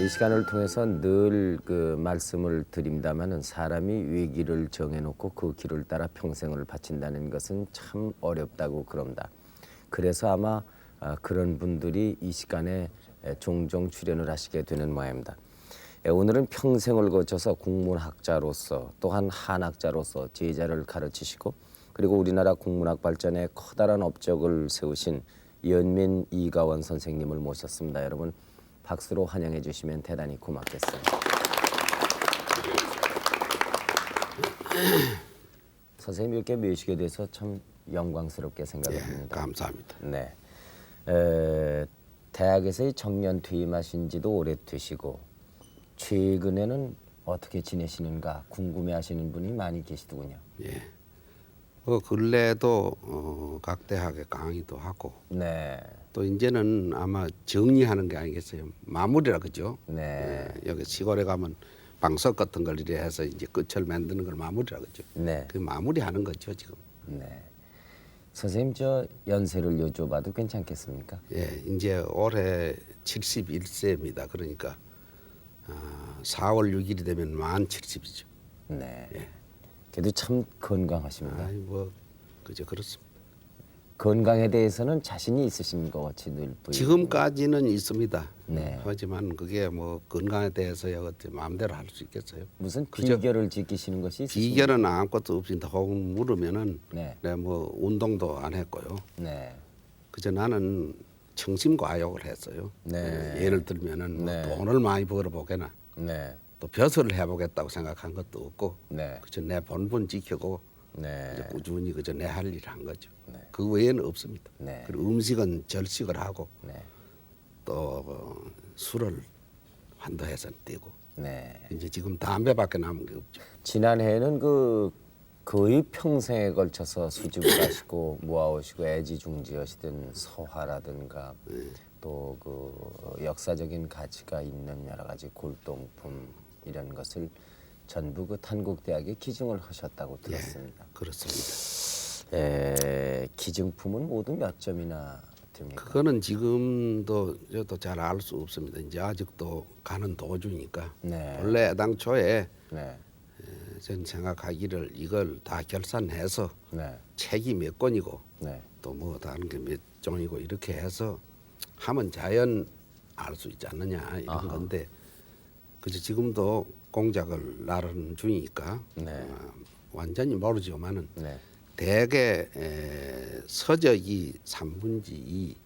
이 시간을 통해서 늘 그 말씀을 드립니다마는 사람이 위기를 정해놓고 그 길을 따라 평생을 바친다는 것은 참 어렵다고 그럽니다. 그래서 아마 그런 분들이 이 시간에 종종 출연을 하시게 되는 모양입니다. 오늘은 평생을 거쳐서 국문학자로서 또한 한학자로서 제자를 가르치시고 그리고 우리나라 국문학 발전에 커다란 업적을 세우신 연민 이가원 선생님을 모셨습니다. 여러분 박수로 환영해 주시면 대단히 고맙겠습니다. 선생님 이렇게 모시게 돼서 참 영광스럽게 생각을 합니다. 감사합니다. 네, 대학에서의 정년 퇴임하신 지도 오래 되시고 최근에는 어떻게 지내시는가 궁금해하시는 분이 많이 계시더군요. 예. 근래에도 각 대학에 강의도 하고 네, 또 이제는 아마 정리하는 게 아니겠어요. 마무리라 그죠. 네, 여기 시골에 가면 방석 같은 걸 이래 해서 이제 끝을 만드는 걸 마무리라 그죠. 네, 그 마무리하는 거죠 지금. 네. 선생님 저 연세를 여쭤봐도 괜찮겠습니까? 예, 이제 올해 71세입니다. 그러니까 4월 6일이 되면 만 70이죠. 네. 예. 그래도 참 건강하십니다. 아이 뭐 그저 그렇습니다. 건강에 대해서는 자신이 있으신 것 같이 늘 보이고. 지금까지는 있습니다. 네. 하지만 그게 뭐 건강에 대해서야 어때 마음대로 할 수 있겠어요. 무슨 그죠? 비결을 지키시는 것이 있으십니까? 비결은 아무것도 없습니다. 혹은 물으면은 네. 내가 뭐 운동도 안 했고요. 네. 그저 나는 청심과욕을 했어요. 네. 예를 들면은 네. 뭐 돈을 많이 벌어보게나 네. 또 벼슬을 해보겠다고 생각한 것도 없고 네. 그저 내 본분 지키고 네. 그저 꾸준히 그저 내 할 일 한 거죠. 네. 그 외에는 없습니다. 네. 그리고 음식은 절식을 하고 네. 또 술을 환도해서는 떼고 네. 이제 지금 담배밖에 남은 게 없죠. 지난해에는 그 거의 평생에 걸쳐서 수집을 하시고 모아오시고 애지중지하시던 서화라든가 또 그 역사적인 가치가 있는 여러 가지 골동품 이런 것을 전부 그 탄국대학에 기증을 하셨다고 들었습니다. 그렇습니다. 기증품은 모두 몇 점이나 됩니까? 그거는 지금도 저도 잘 알 수 없습니다. 이제 아직도 가는 도중이니까 네. 원래 애당초에 네. 전 생각하기를 이걸 다 결산해서 네. 책이 몇 권이고 네. 또 뭐 다른 게 몇 종이고 이렇게 해서 하면 자연 알 수 있지 않느냐 이런 아하. 건데 그저 지금도 공작을 나르는 중이니까 네. 완전히 모르지만은 네. 대개 서적이 3분지 2,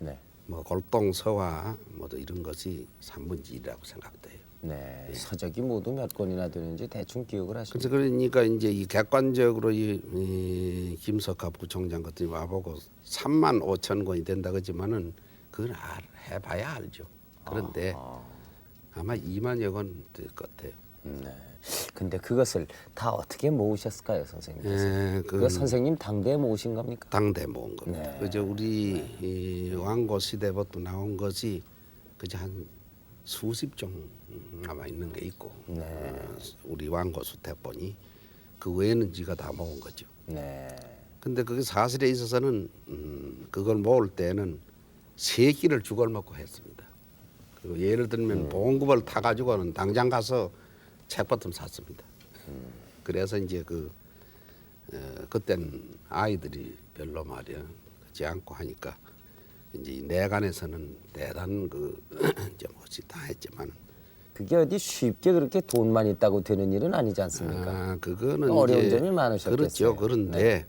네. 뭐 골동서화 뭐 이런 것이 3분지 1이라고 생각돼요. 네. 서적이 모두 몇 권이나 되는지 대충 기억을 하십니까? 그래서 그러니까 이제 이 객관적으로 이 김석합 부총장 같은 와보고 3만 5천 권이 된다 그러지만은 그건 해봐야 알죠. 그런데 아마 2만여 권 될 것 같아요. 네. 근데 그것을 다 어떻게 모으셨을까요, 선생님께서? 예, 그 선생님 당대에 모으신 겁니까? 당대 모은 겁니다. 네. 그저 우리 이 왕고 시대부터 나온 것이 그저 한 수십 종 남아 있는 게 있고 우리 왕고 수태본이 그 외에는 지가 다 모은 거죠. 네. 근데 그게 사실에 있어서는 그걸 모을 때는 세 끼를 죽을 먹고 했습니다. 그리고 예를 들면 봉급을 타 가지고는 당장 가서 책부터 샀습니다. 그래서 이제 그때는 아이들이 별로 말이야 그렇지 않고 하니까 이제 이 내간에서는 대단한 이제 뭐지 다 했지만 그게 어디 쉽게 그렇게 돈만 있다고 되는 일은 아니지 않습니까? 그거는 어려운 이제 점이 많으셨겠어요. 그렇죠. 그런데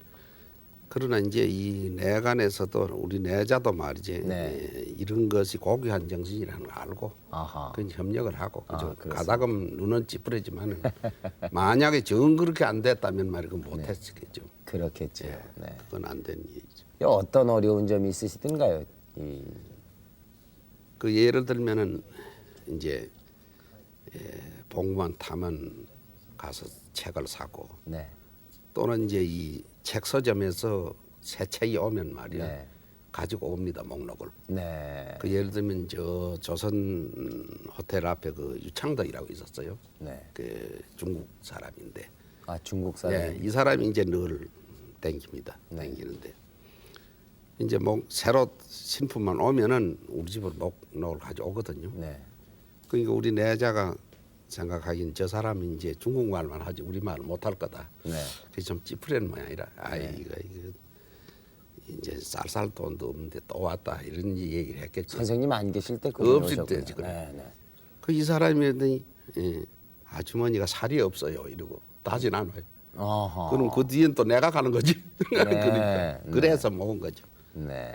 그러나 이제 이 내간에서도 우리 내자도 말이지 네. 이런 것이 고귀한 정신이라는 걸 알고 아하. 그 협력을 하고 그죠. 그렇습니다. 가다금 눈은 찌푸리지만은 만약에 정 그렇게 안 됐다면 말이야 그 못했겠죠. 그렇겠죠. 네. 그건 안 된 일이죠. 어떤 어려운 점이 있으시던가요? 그 예를 들면은 이제 봉구만 타면 가서 책을 사고 네. 또는 이제 이 책 서점에서 새 책이 오면 말이야 네. 가지고 옵니다 목록을. 네. 그 예를 들면 저 조선 호텔 앞에 그 유창덕이라고 있었어요. 네. 그 중국 사람인데. 중국 사람. 예, 이 사람이 이제 늘 땡깁니다. 땡기는데 이제 뭐 새로 신품만 오면은 우리 집으로 목록을 가져오거든요. 네. 그러니까 우리 내자가 생각하기는 저 사람이 이제 중국말만 하지 우리말 못할 거다. 네. 그게 좀 찌푸리는 모양이라. 이거 이제 쌀쌀 돈도 없는데 또 왔다 이런 얘기를 했겠지. 선생님 안 계실 때 없을 때 지금. 네, 네. 그 이 사람이더니 아주머니가 살이 없어요 이러고 다시 나눠요. 어허. 그럼 그 뒤엔 또 내가 가는 거지. 네. 그러니까 그래서 모은 거죠. 네.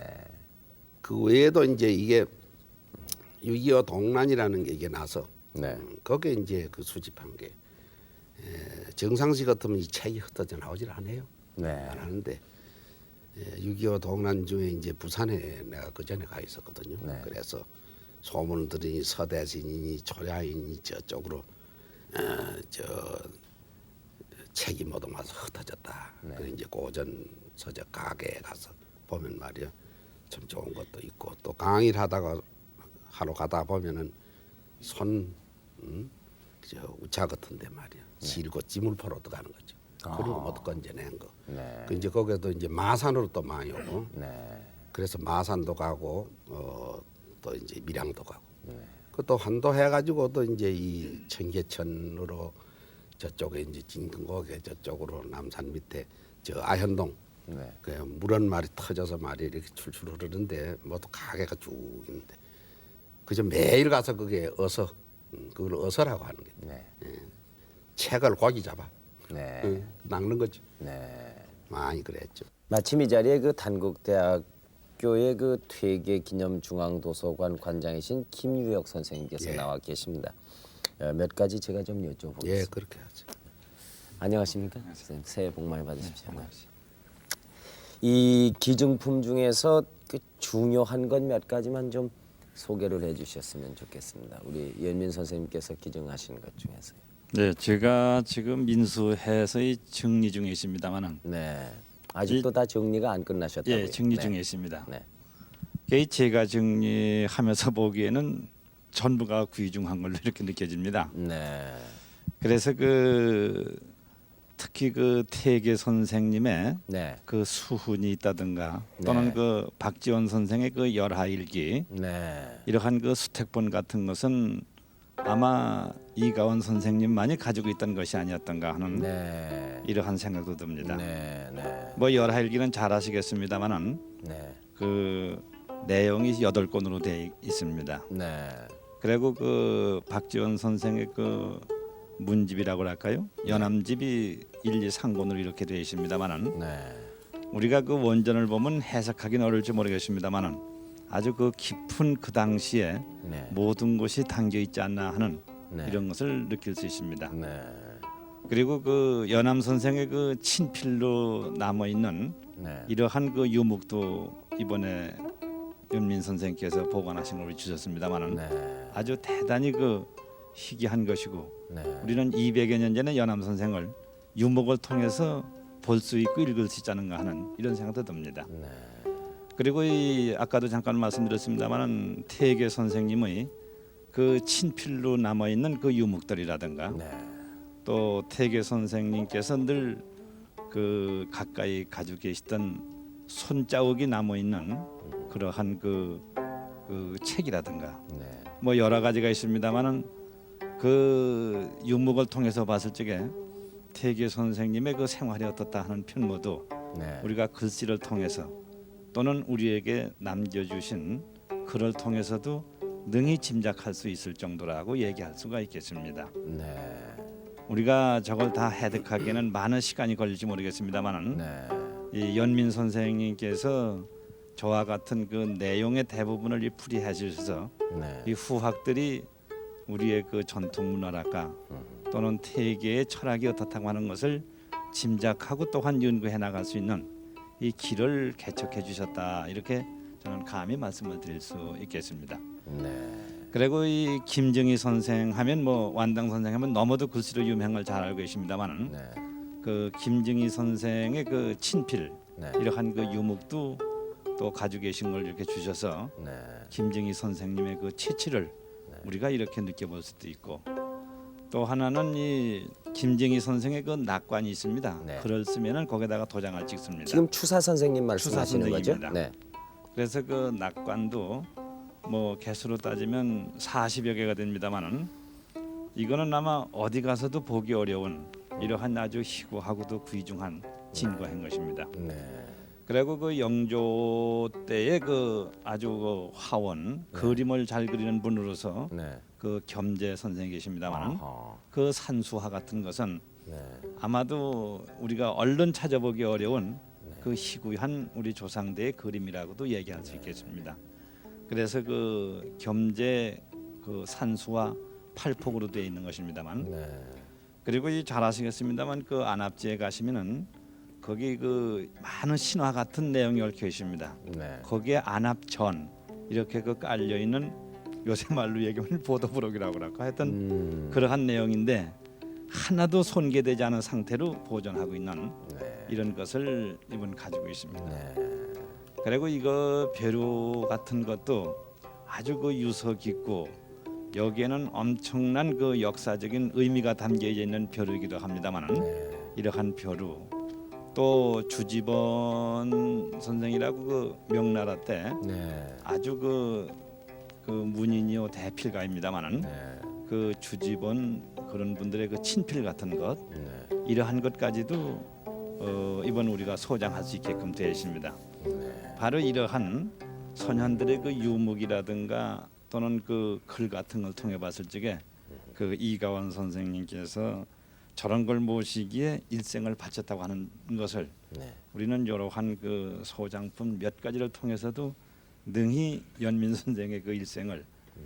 그 외에도 이제 이게 6.25 동란이라는 게 이게 나서 네. 거기에 이제 그 수집한 게 정상시 같으면 이 책이 흩어져 나오질 않아요. 네. 안 하는데 6.25 동란 중에 이제 부산에 내가 그 전에 가 있었거든요. 네. 그래서 소문을 들으니 서대신이니 초량이니 저쪽으로 저 책이 모두 와서 흩어졌다. 네. 그래 이제 고전 서적 가게에 가서 보면 말이야 참 좋은 것도 있고 또 강의를 하러 가다 보면은 저 우차 같은데 말이야 실고 지물포로 들어가는 거죠. 그런 거 모두 건져낸 거. 네. 그 이제 거기도 이제 마산으로 또 많이 오고. 네. 그래서 마산도 가고 또 이제 밀양도 가고. 네. 그또 한도 해가지고 또 이제 이 청계천으로 저쪽에 이제 진근곡에 저쪽으로 남산 밑에 저 아현동 네. 그 물은 말이 터져서 말이 이렇게 출출 흐르는데 모두 가게가 쭉 있는데 그저 매일 가서 그게 그걸 어서라고 하는 게 네. 책을 고기 잡아 네. 낚는 거죠. 네. 많이 그랬죠. 마침 이 자리에 그 단국대학교의 그 퇴계 기념 중앙도서관 관장이신 김유혁 선생님께서 예. 나와 계십니다. 몇 가지 제가 좀 여쭤보겠습니다. 예, 그렇게 하죠. 안녕하십니까? 선생님 새해 복 많이 받으십시오. 이 기증품 중에서 그 중요한 것 몇 가지만 좀 소개를 해주셨으면 좋겠습니다. 우리 연민 선생님께서 기증하신 것 중에서요. 네, 제가 지금 민수해서의 정리 중에 있습니다만은 네. 아직도 다 정리가 안 끝나셨다고요? 예, 정리 네. 중에 있습니다. 네. 그 제가 정리하면서 보기에는 전부가 귀중한 걸로 이렇게 느껴집니다. 네. 그래서 특히 그 태계 선생님의 네. 그 수훈이 있다든가 또는 네. 그 박지원 선생의 그 열하일기 네. 이러한 그 수택본 같은 것은 아마 이가원 선생님만이 가지고 있던 것이 아니었던가 하는 네. 이러한 생각도 듭니다. 네. 네. 뭐 열하일기는 잘 아시겠습니다만은 네. 그 내용이 8권으로 되어 있습니다. 네. 그리고 그 박지원 선생의 그 문집이라고 할까요? 연암집이 1, 2, 3권으로 이렇게 되어 있습니다만은 네. 우리가 그 원전을 보면 해석하기는 어려울지 모르겠습니다만은 아주 그 깊은 그 당시에 네. 모든 것이 담겨 있지 않나 하는 네. 이런 것을 느낄 수 있습니다. 네. 그리고 그 연암 선생의 그 친필로 남아 있는 네. 이러한 그 유목도 이번에 연민 선생께서 보관하신 걸 주셨습니다만은 네. 아주 대단히 그 희귀한 것이고 네. 우리는 200여 년 전에 연암 선생을 유목을 통해서 볼 수 있고 읽을 수 있다는가 하는 이런 생각도 듭니다. 네. 그리고 이 아까도 잠깐 말씀드렸습니다만은 태계 선생님의 그 친필로 남아 있는 그 유목들이라든가 네. 또 태계 선생님께서 늘 그 가까이 가지고 계시던 손자국이 남아 있는 그러한 그 책이라든가 네. 뭐 여러 가지가 있습니다만은 그 유목을 통해서 봤을 적에 태계 선생님의 그 생활이 어떻다 하는 편모도 네. 우리가 글씨를 통해서 또는 우리에게 남겨주신 글을 통해서도 능히 짐작할 수 있을 정도라고 얘기할 수가 있겠습니다. 네. 우리가 저걸 다 해득하기에는 많은 시간이 걸릴지 모르겠습니다만은 네. 이 연민 선생님께서 저와 같은 그 내용의 대부분을 풀이해 주셔서 네. 이 후학들이 우리의 그 전통 문화랄까 또는 태계의 철학이 어떻다고 하는 것을 짐작하고 또한 연구해 나갈 수 있는 이 길을 개척해 주셨다 이렇게 저는 감히 말씀을 드릴 수 있겠습니다. 네. 그리고 이 김정희 선생 하면 뭐 완당 선생 하면 너무도 글씨로 유명한 걸 잘 알고 계십니다만은 네. 그 김정희 선생의 그 친필 네. 이러한 그 유목도 또 가지고 계신 걸 이렇게 주셔서 네. 김정희 선생님의 그 채취를 우리가 이렇게 느껴볼 수도 있고 또 하나는 이 김정희 선생의 그 낙관이 있습니다. 네. 글을 쓰면은 거기다가 도장을 찍습니다. 지금 추사 선생님 말씀하시는 추사 거죠? 선생님입니다. 네. 그래서 그 낙관도 뭐 개수로 따지면 40여 개가 됩니다만은 이거는 아마 어디 가서도 보기 어려운 이러한 아주 희고하고도 귀중한 진과인 것입니다. 네. 그리고 그 영조 때의 그 아주 그 화원 그림을 잘 그리는 분으로서 네. 그 겸재 선생이 계십니다만은 아하. 그 산수화 같은 것은 네. 아마도 우리가 얼른 찾아보기 어려운 그 희귀한 우리 조상대의 그림이라고도 얘기할 수 있겠습니다. 그래서 그 겸재 그 산수와 팔폭으로 되어 있는 것입니다만 네. 그리고 잘 아시겠습니다만 그 안압지에 가시면은 거기 그 많은 신화 같은 내용이 얽혀 있습니다. 네. 거기에 안압전 이렇게 그 깔려 있는 요새 말로 얘기하면 보도부록이라고 할까 하여튼 그러한 내용인데 하나도 손괴되지 않은 상태로 보존하고 있는 네. 이런 것을 이분 가지고 있습니다. 네. 그리고 이거 벼루 같은 것도 아주 그 유서 깊고 여기에는 엄청난 그 역사적인 의미가 담겨 있는 벼루이기도 합니다만은 네. 이러한 벼루 또 주지번 선생이라고 그 명나라 때 네. 아주 그 문인이요 대필가입니다만은 네. 그 주지번 그런 분들의 그 친필 같은 것 네. 이러한 것까지도 이번 우리가 소장할 수 있게끔 되어 있습니다. 네. 바로 이러한 선현들의 그 유목이라든가 또는 그 글 같은 걸 통해 봤을 적에 그 이가원 선생님께서 저런 걸 모시기에 일생을 바쳤다고 하는 것을 네. 우리는 이러한 그 소장품 몇 가지를 통해서도 능히 연민 선생의 그 일생을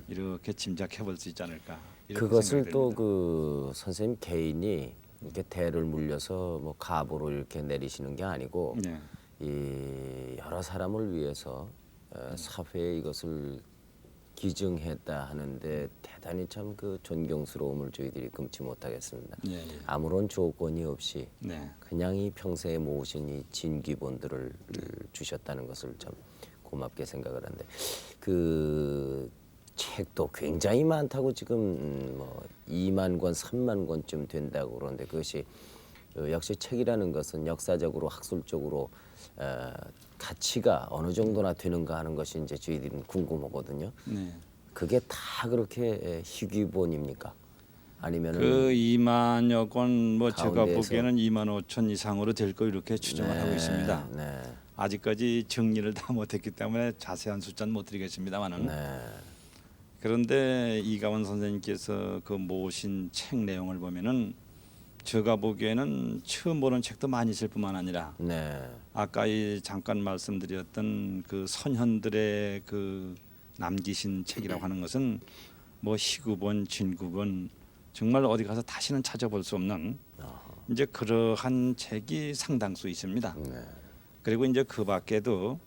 이렇게 짐작해 볼 수 있지 않을까. 이렇게 그것을 생각됩니다. 또 그 선생님 개인이 이렇게 대를 물려서 뭐 가보로 이렇게 내리시는 게 아니고 네. 이 여러 사람을 위해서 사회에 이것을 기증했다 하는데 대단히 참 그 존경스러움을 저희들이 금치 못하겠습니다. 예, 예. 아무런 조건이 없이 네. 그냥 이 평생에 모으신 이 진귀본들을 주셨다는 것을 참 고맙게 생각을 하는데 그 책도 굉장히 많다고 지금 뭐 2만 권, 3만 권쯤 된다고 그러는데 그것이 역시 책이라는 것은 역사적으로 학술적으로 가치가 어느 정도나 되는가 하는 것이 이제 저희들은 궁금하거든요. 네. 그게 다 그렇게 희귀본입니까? 아니면은 그 2만여 권 뭐 제가 가운데에서- 보기에는 2만 5천 이상으로 될 거 이렇게 추정을 하고 있습니다. 네, 아직까지 정리를 다 못했기 때문에 자세한 숫자는 못 드리겠습니다만은 네, 그런데 이가원 선생님께서 그 모신 책 내용을 보면은 제가 보기에는 처음 보는 책도 많이 있을 뿐만 아니라 네, 아까 이 잠깐 말씀드렸던 그 선현들의 그 남기신 책이라고 하는 것은 뭐 희구본, 진구본 정말 어디 가서 다시는 찾아볼 수 없는 이제 그러한 책이 상당수 있습니다. 네, 그리고 이제 그 밖에도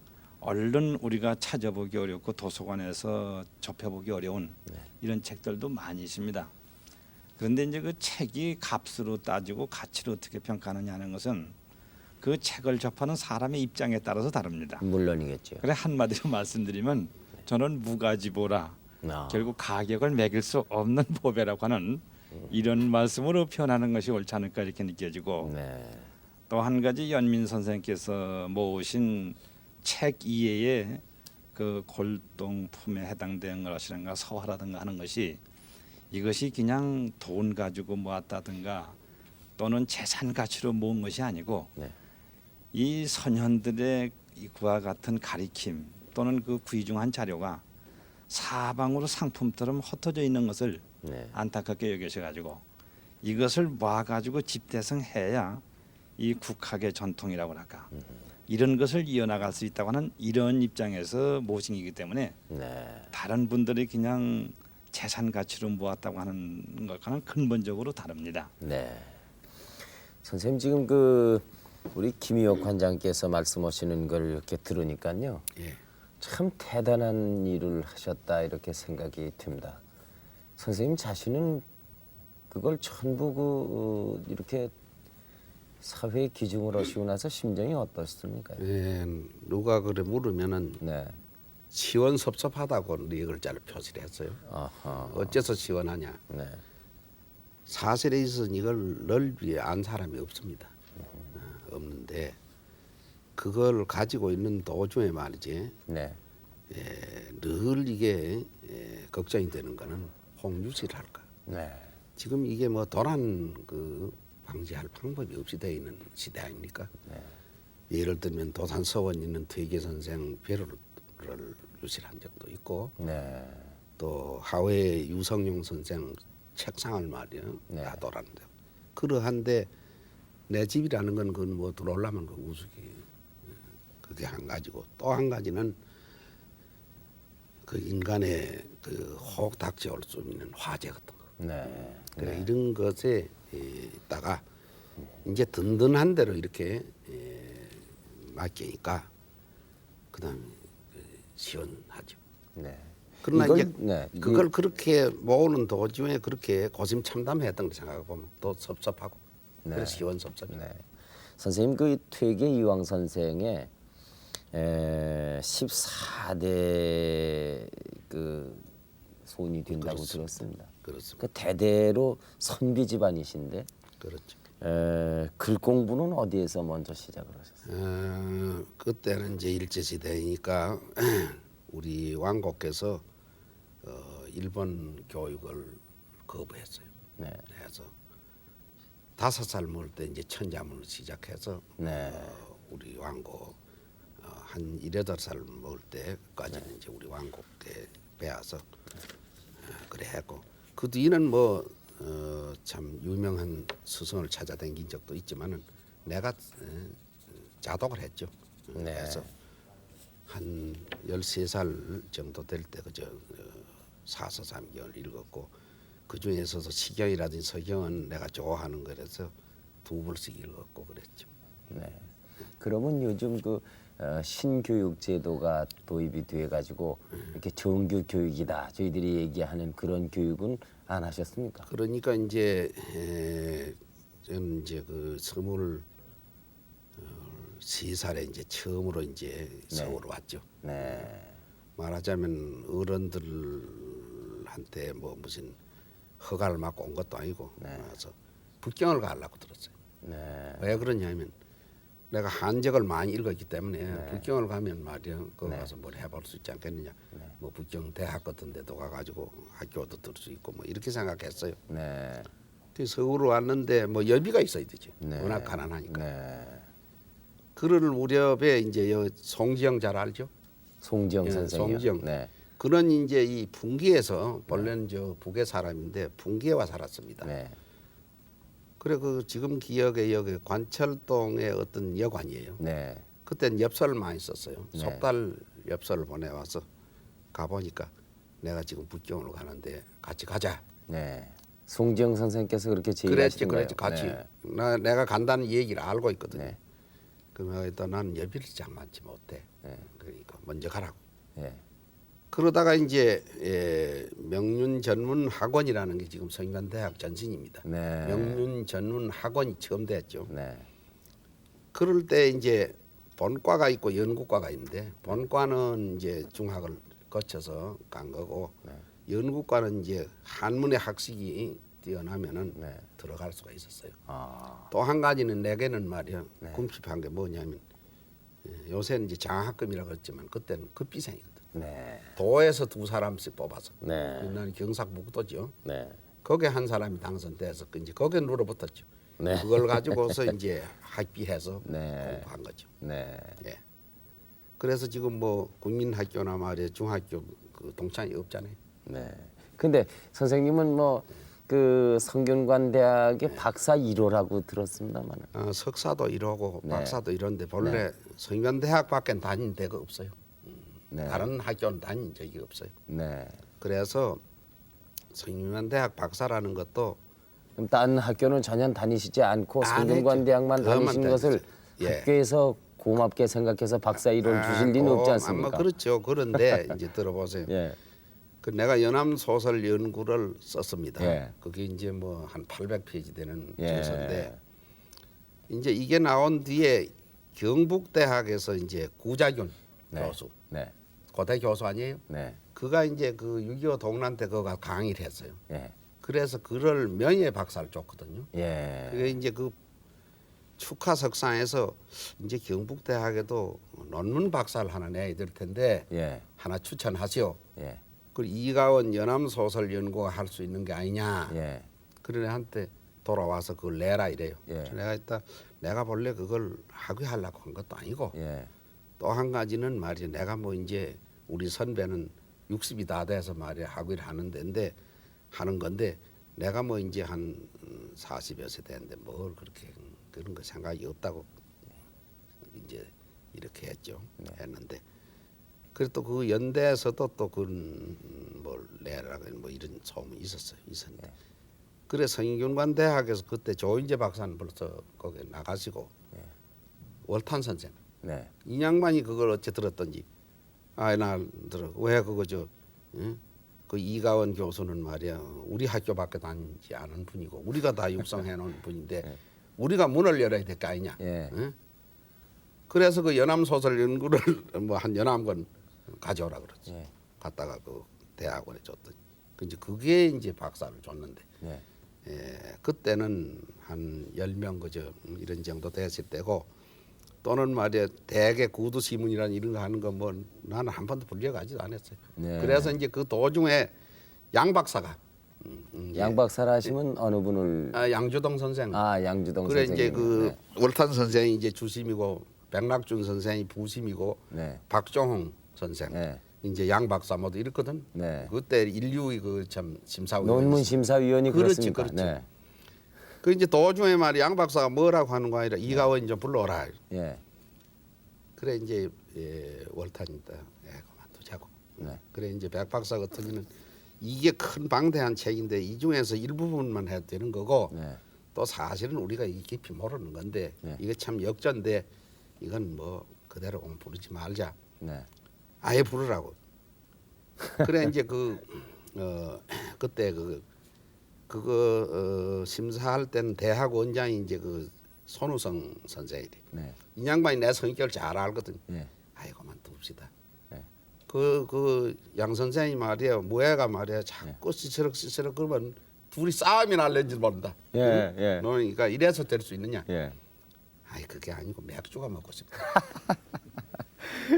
얼른 우리가 찾아보기 어렵고 도서관에서 접해보기 어려운 이런 책들도 많이 있습니다. 그런데 이제 그 책이 값으로 따지고 가치를 어떻게 평가하느냐 하는 것은 그 책을 접하는 사람의 입장에 따라서 다릅니다. 물론이겠죠. 그래 한마디로 말씀드리면 저는 무가지보라 결국 가격을 매길 수 없는 보배라고 하는 이런 말씀으로 표현하는 것이 옳지 않을까 이렇게 느껴지고 네, 또 한 가지 연민 선생께서 모으신 책 이외에 그 골동품에 해당되는 것이라든가 서화라든가 하는 것이 이것이 그냥 돈 가지고 모았다든가 또는 재산 가치로 모은 것이 아니고 네. 이 선현들의 그와 같은 가리킴 또는 그 귀중한 자료가 사방으로 상품처럼 흩어져 있는 것을 네. 안타깝게 여기셔가지고 이것을 모아가지고 집대성해야 이 국학의 전통이라고 할까 이런 것을 이어나갈 수 있다고 하는 이런 입장에서 모신이기 때문에 네. 다른 분들이 그냥 재산 가치로 모았다고 하는 것과는 근본적으로 다릅니다. 네. 선생님 지금 그 우리 김희옥 관장께서 말씀하시는 걸 이렇게 들으니까요. 예. 참 대단한 일을 하셨다 이렇게 생각이 듭니다. 선생님 자신은 그걸 전부 이렇게 사회에 기증을 하시고 나서 심정이 어떻습니까? 예, 누가 그래 물으면은 네. 시원섭섭하다고 네 글자를 표시를 했어요. 아하. 어째서 시원하냐? 네. 사실에 있어서 이걸 넓이 안 사람이 없습니다. 없는데 그걸 가지고 있는 도중에 말이지 네. 늘 이게 걱정이 되는 거는 홍유실할까. 네. 지금 이게 뭐 도난 그 방지할 방법이 없이 되어 있는 시대 아닙니까? 네. 예를 들면 도산 서원 있는 퇴계 선생 벼를 유실한 적도 있고 네. 또 하회 유성용 선생 책상을 말이야 네. 놔둬라는데 그러한데 내 집이라는 건 그건 뭐 들어오려면 그 우습게 그게 한 가지고 또 한 가지는 그 인간의 그 혹 닥쳐올 수 있는 화재 같은 거. 네. 그래 이런 것에 있다가 이제 든든한 대로 이렇게 맡기니까 그다음에 시원하죠. 네. 그러나 이걸- 이제 네. 그걸 그렇게 모으는 도중에 그렇게 고심참담했던 걸 생각해 보면 또 섭섭하고 네. 그래서 시원섭섭이. 네. 선생님 그 퇴계 이황 선생의 14대 그 손이 된다고 그렇습니다. 들었습니다. 그렇습니다. 그 대대로 선비 집안이신데 그렇죠. 글 공부는 어디에서 먼저 시작을 하셨어요? 그때는 이제 일제 시대이니까 우리 왕국께서 일본 교육을 거부했어요. 네. 그래서 5살 먹을 때 이제 천자문을 시작해서 네. 우리 왕국 한 18살 먹을 때까지는 이제 우리 왕국에 배워서 그래 했고 그 뒤는 뭐 참 유명한 스승을 찾아다닌 적도 있지만은 내가 자독을 했죠. 네. 그래서 한 13살 정도 될 때 그저 사서 3개월 읽었고 그 중에서도 시경이라든지 서경은 내가 좋아하는 거라서 2벌씩 읽었고 그랬죠. 네. 그러면 요즘 그 신교육 제도가 도입이 돼 가지고 이렇게 정규 교육이다 저희들이 얘기하는 그런 교육은 안 하셨습니까? 그러니까 이제 저는 이제 그 23살에 이제 처음으로 이제 서울 왔죠. 네. 말하자면 어른들한테 뭐 무슨 허가를 받고 온 것도 아니고 그래서 북경을 가려고 들었어요. 네. 왜 그러냐면 내가 한적을 많이 읽었기 때문에 북경을 가면 말이야 거기 가서 뭘 해볼 수 있지 않겠느냐. 뭐 북경 대학 같은 데도 가가지고 학교도 들 수 있고 뭐 이렇게 생각했어요. 네. 그래서 서울 왔는데 뭐 여비가 있어야 되지. 네. 워낙 가난하니까. 네. 그럴 무렵에 이제 송지영 잘 알죠? 송지영 예, 선생님. 송지영. 네. 그런 이제 이 분기에서 본래는 저 북의 사람인데 분기에 와 살았습니다. 네. 그래 그 지금 기억에 여기 관철동의 어떤 여관이에요. 네. 그때는 엽서를 많이 썼어요. 네. 속달 엽서를 보내와서 가보니까 내가 지금 북경으로 가는데 같이 가자. 네. 송지영 선생님께서 그렇게 그랬지, 제의하신 거예요. 그랬지 같이. 네. 내가 간다는 얘기를 알고 있거든요. 네. 그러면 일단 나는 여비를 잘 많지 못해. 네. 그러니까 먼저 가라고. 네. 그러다가 이제 명륜 전문 학원이라는 게 지금 성균관대학 전신입니다. 네. 명륜 전문 학원이 처음 됐죠. 네. 그럴 때 이제 본과가 있고 연구과가 있는데 본과는 이제 중학을 거쳐서 간 거고 연구과는 이제 한문의 학식이 뛰어나면은 네. 들어갈 수가 있었어요. 아. 또 한 가지는 내게는 말이야 궁핍한 게 뭐냐면 요새는 이제 장학금이라고 그랬지만 그때는 급비생이거든. 네. 도에서 2사람씩 뽑아서 네. 나는 경상북도죠. 네. 거기에 한 사람이 당선돼서 이제 거기에 눌어붙었죠. 네. 그걸 가지고서 이제 학비해서 네. 공부한 거죠. 네. 예. 그래서 지금 뭐 국민학교나 말이야 중학교 그 동창이 없잖아요. 네. 근데 선생님은 뭐 그 성균관 대학의 박사 1호라고 들었습니다만. 석사도 이러고 네. 박사도 이런데 본래 성균대학밖에 다닌 데가 없어요. 네. 다른 학교는 다닌 적이 없어요. 네. 그래서 성균관대학 박사라는 것도 그럼 다른 학교는 전혀 다니시지 않고 안 성균관 했죠. 대학만 그것만 다니신 것을 다녔죠. 예. 학교에서 고맙게 생각해서 박사 1호를 주실 리는 없지 않습니까? 뭐 그렇죠. 그런데 이제 들어보세요. 예. 그 내가 연암 소설 연구를 썼습니다. 예. 그게 이제 뭐 한 800페이지 되는 예. 저서인데 이제 이게 나온 뒤에 경북대학에서 이제 구자균 네. 교수, 네. 고대 교수 아니에요? 네. 그가 이제 그 6.25 동란 때 그가 강의를 했어요. 예. 그래서 그를 명예 박사를 줬거든요. 예. 그게 이제 그 축하 석상에서 이제 경북대학에도 논문 박사를 하나 내야 될 텐데 예. 하나 추천하시오. 예. 그 이가원 연암소설연구가 할 수 있는 게 아니냐. 예. 그런 애한테 돌아와서 그걸 내라 이래요. 예. 그래서 내가 일단 내가 본래 그걸 학위하려고 한 것도 아니고 예. 또 한 가지는 말이야 내가 뭐 이제 우리 선배는 60이 다 돼서 말이야 학위를 하는 건데 내가 뭐 이제 한 40여 세 되는데 뭘 그렇게 그런 거 생각이 없다고 이제 이렇게 했죠. 했는데 그래도 그 연대에서도 또 그런 뭘 내라고 뭐 이런 소문이 있었는데 그래 성균관 대학에서 그때 조인재 박사는 벌써 거기 나가시고 월탄 선생 네. 이 양반이 그걸 어째 들었던지 나 들어 왜 그거 그 이가원 교수는 말이야 우리 학교밖에 다니지 않은 분이고 우리가 다 육성해 놓은 분인데 우리가 문을 열어야 될 거 아니냐. 예. 그래서 그 연암 소설 연구를 뭐 한 연암권 가져오라 그러지. 예. 갖다가 그 대학원에 줬더니 이제 그게 이제 박사를 줬는데 네. 그때는 한 10명 그저 이런 정도 됐을 때고 또는 말이야 대개 구두 시문이라는 이런 거 하는 거 뭐 나는 한 번도 불려가지도 않았어요. 네. 그래서 이제 그 도중에 양 박사가 양 박사라 하시면 어느 분을 양주동 선생. 양주동 그래 선생님. 이제 그 월탄 선생이 이제 주심이고 백낙준 선생이 부심이고 네. 박종홍 선생 네. 이제 양 박사 모두 이렇거든. 네. 그때 인류의 그 참 심사위원. 논문 심사위원이 그렇지, 그렇습니까? 그렇지. 네. 그 이제 도중에 말이 양 박사가 뭐라고 하는 거 아니라 이가원 좀 불러오라. 예. 그래 이제 월탄이다. 그만두자고. 네. 그래 이제 백 박사 같은 경우는 이게 큰 방대한 책인데 이 중에서 일부분만 해도 되는 거고 네. 또 사실은 우리가 이 깊이 모르는 건데 네. 이게 참 역전데 이건 뭐 그대로 부르지 말자. 네. 아예 부르라고. 그래 이제 그때 그거 심사할 때는 대학 원장이 이제 그 손우성 선생이래. 네. 이 양반이 내 성격을 잘 알거든. 네. 아이고만 둡시다. 네. 그 양 선생이 말이야 무해가 말이야 자꾸 시시럭 그러면 둘이 싸움이 날는지 모른다. 예, 예. 그러니까 이래서 될 수 있느냐? 예. 아이 그게 아니고 맥주가 먹고 싶다.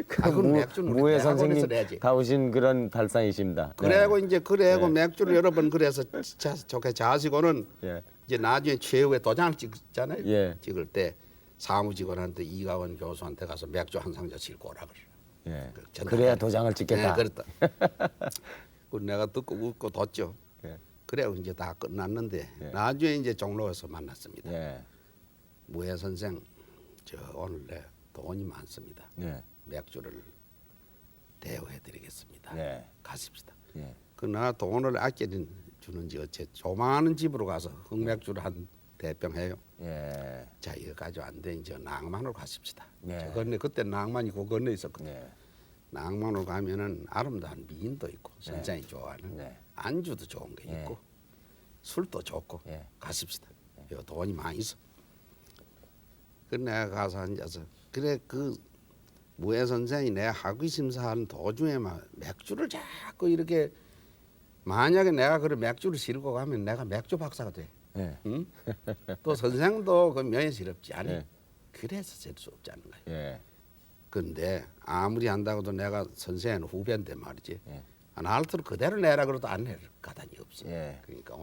그 그럼 맥주는 우리 무해 대학원에서 선생님 내야지. 다오신 그런 발상이십니다. 그래고 이제 네. 맥주를 여러 번 그래서 좋게 자시고는 예. 이제 나중에 최후의 도장을 찍잖아요. 예. 찍을 때 사무직원한테 이가원 교수한테 가서 맥주 한 상자 싣고 오라 그래. 예. 전달해. 그래야 도장을 찍겠다. 네, 그랬다. 그 내가 듣고 웃고 뒀죠. 예. 그래 이제 다 끝났는데 예. 나중에 이제 종로에서 만났습니다. 예. 무해 선생, 저 오늘 내 돈이 많습니다. 예. 맥주를 대우해드리겠습니다. 예. 가십시다. 예. 그나 돈을 아껴주는지 어째 조만한 집으로 가서 흑맥주를 한 대병 해요. 예. 자 이거 가지고 안 돼. 이제 낭만으로 가십시다. 예. 저 건네 그때 낭만이 그 건너에 있었거든. 예. 낭만으로 가면은 아름다운 미인도 있고 선생이 좋아하는 네. 안주도 좋은 게 예. 있고 술도 좋고 예. 가십시다. 요 돈이 많이 있어. 그 내가 가서 앉아서 그래 그 무해 선생이 내 학위 심사하는 도중에 막 맥주를 자꾸 이렇게 만약에 내가 그 맥주를 싣고 가면 내가 맥주 박사가 돼. 예. 응? 또 선생도 그 명예스럽지 않아. 예. 그래서 될 수 없지 않은가. 예. 근데 아무리 한다고도 내가 선생은 후배인데 말이지. 예. 나를 그대로 내라 그래도 안 낼 가단이 없어. 예. 그러니까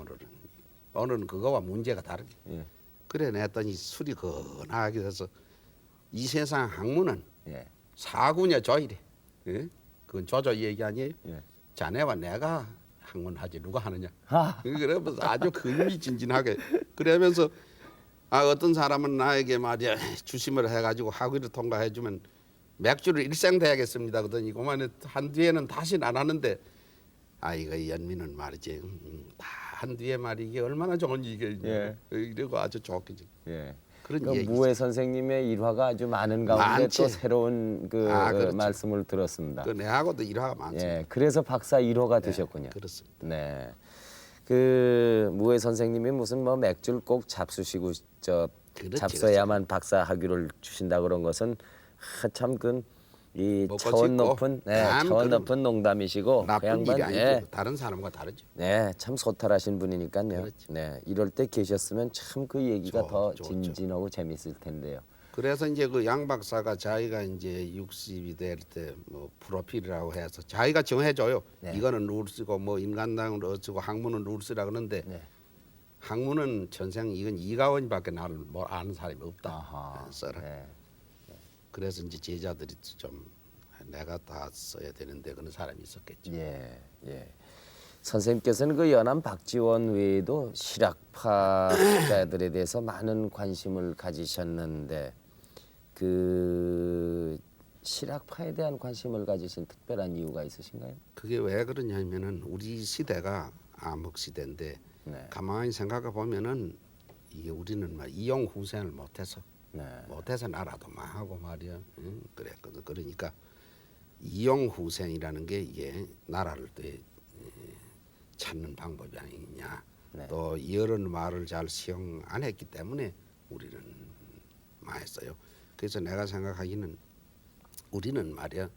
오늘은 그거와 문제가 다르게. 예. 그래 냈더니 술이 건하게 돼서 이 세상 학문은 예. 사구냐 조이래. 예? 그건 조조 얘기 아니에요? 예. 자네와 내가 학문하지 누가 하느냐. 하. 그러면서 아주 흥미진진하게 그러면서 어떤 사람은 나에게 말이야 주심을 해가지고 학위를 통과해주면 맥주를 일생 대야겠습니다. 그러더니 그만 한 뒤에는 다시는 안 하는데 이거 연민은 말이지 다 한 뒤에 말이 이게 얼마나 좋은 이게 예. 이러고 아주 좋게 예. 그런 그 얘기. 무해 선생님의 일화가 아주 많은 가운데 많지. 또 새로운 그렇죠. 말씀을 들었습니다. 그 내하고도 일화가 많습니다. 예. 그래서 박사 1호가 되셨군요. 그렇습니다. 네. 그 무해 선생님이 무슨 뭐 맥주를 꼭 잡수시고 그렇지, 잡숴야만 박사 학위를 주신다 그런 것은 참 그 이 먹고 차원 씻고 높은 남 차원 그런 높은 농담이시고 그 나쁜 일이 양반 아니고 다른 사람과 다르죠. 참 소탈하신 분이니까요. 그렇죠. 이럴 때 계셨으면 참 그 얘기가 더 좋죠. 진진하고 재밌을 텐데요. 그래서 이제 그 양 박사가 자기가 이제 60이 될 때 뭐 프로필이라고 해서 자기가 정해줘요. 네. 이거는 룰스고 뭐 인간당은 어쩌고 학문은 룰스라 그러는데 네. 학문은 전생 이건 이가원밖에 나를 뭐 아는 사람이 없다. 아하. 써라. 네. 그래서 이제 제자들이 좀 내가 다 써야 되는데 그런 사람이 있었겠죠. 예, 예. 선생님께서는 그 연암 박지원 외에도 실학파 학자들에 대해서 많은 관심을 가지셨는데 그 실학파에 대한 관심을 가지신 특별한 이유가 있으신가요? 그게 왜 그러냐면은 우리 시대가 암흑 시대인데 네. 가만히 생각해 보면은 이게 우리는 막 이용 후생을 못해서 네. 나라도 망하고 말이야. 응? 그랬거든. 그러니까 이용 후생이라는 게 이게 나라를 또 찾는 방법이 아니냐. 네. 또 이런 말을 잘 시용 안 했기 때문에 우리는 망했어요. 그래서 내가 생각하기는 우리는 말이야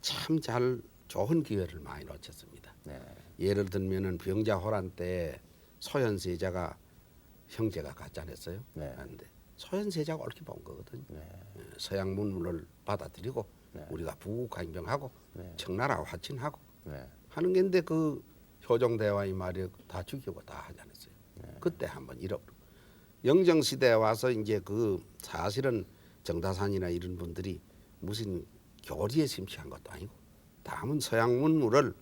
참 잘 좋은 기회를 많이 놓쳤습니다. 네. 예를 들면은 병자호란 때 소현세자가 형제가 같지 않았어요? 네. 그런데 소현세자가 옳게 본 거거든요. 네. 서양 문물을 받아들이고 네. 우리가 부국강병하고 네. 청나라와 화친하고 네. 하는 게인데 그 효종대왕이 말이야 다 죽이고 다 하지 않았어요. 그때 한번 잃어버려. 영정 시대에 와서 이제 그 사실은 정다산이나 이런 분들이 무슨 교리에 심취한 것도 아니고 다만 서양 문물을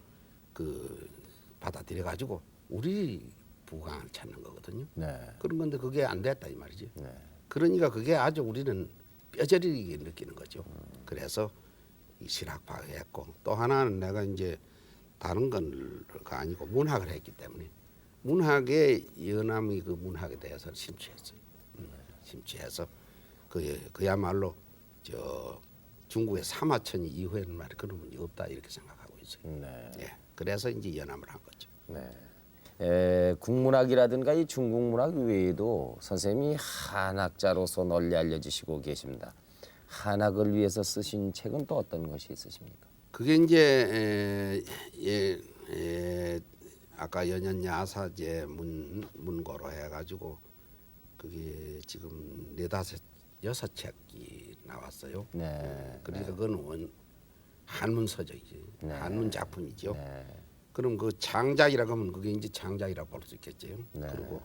그 받아들여 가지고 우리 부강을 찾는 거거든요. 네. 그런 건데 그게 안 됐다 이 말이지. 네. 그러니까 그게 아주 우리는 뼈저리게 느끼는 거죠. 그래서 이 실학파가 했고 또 하나는 내가 이제 다른 건가 아니고 문학을 했기 때문에 문학의 연암이 그 문학에 대해서 심취했어요. 심취해서 그야말로 저 중국의 사마천이 이후에는 말이 그런 분이 없다 이렇게 생각하고 있어요. 네. 예, 그래서 이제 연암을 한 거죠. 네. 국문학이라든가 이 중국 문학 외에도 선생님이 한학자로서 널리 알려지시고 계십니다. 한학을 위해서 쓰신 책은 또 어떤 것이 있으십니까? 그게 이제 아까 연연야사제 문고로 해가지고 그게 지금 4-5 책이 나왔어요. 네. 그러니까 그건 한문 서적이지, 네. 한문 작품이죠. 네. 그럼 그 창작이라고 하면 그게 이제 창작이라고 볼 수 있겠죠. 네. 그리고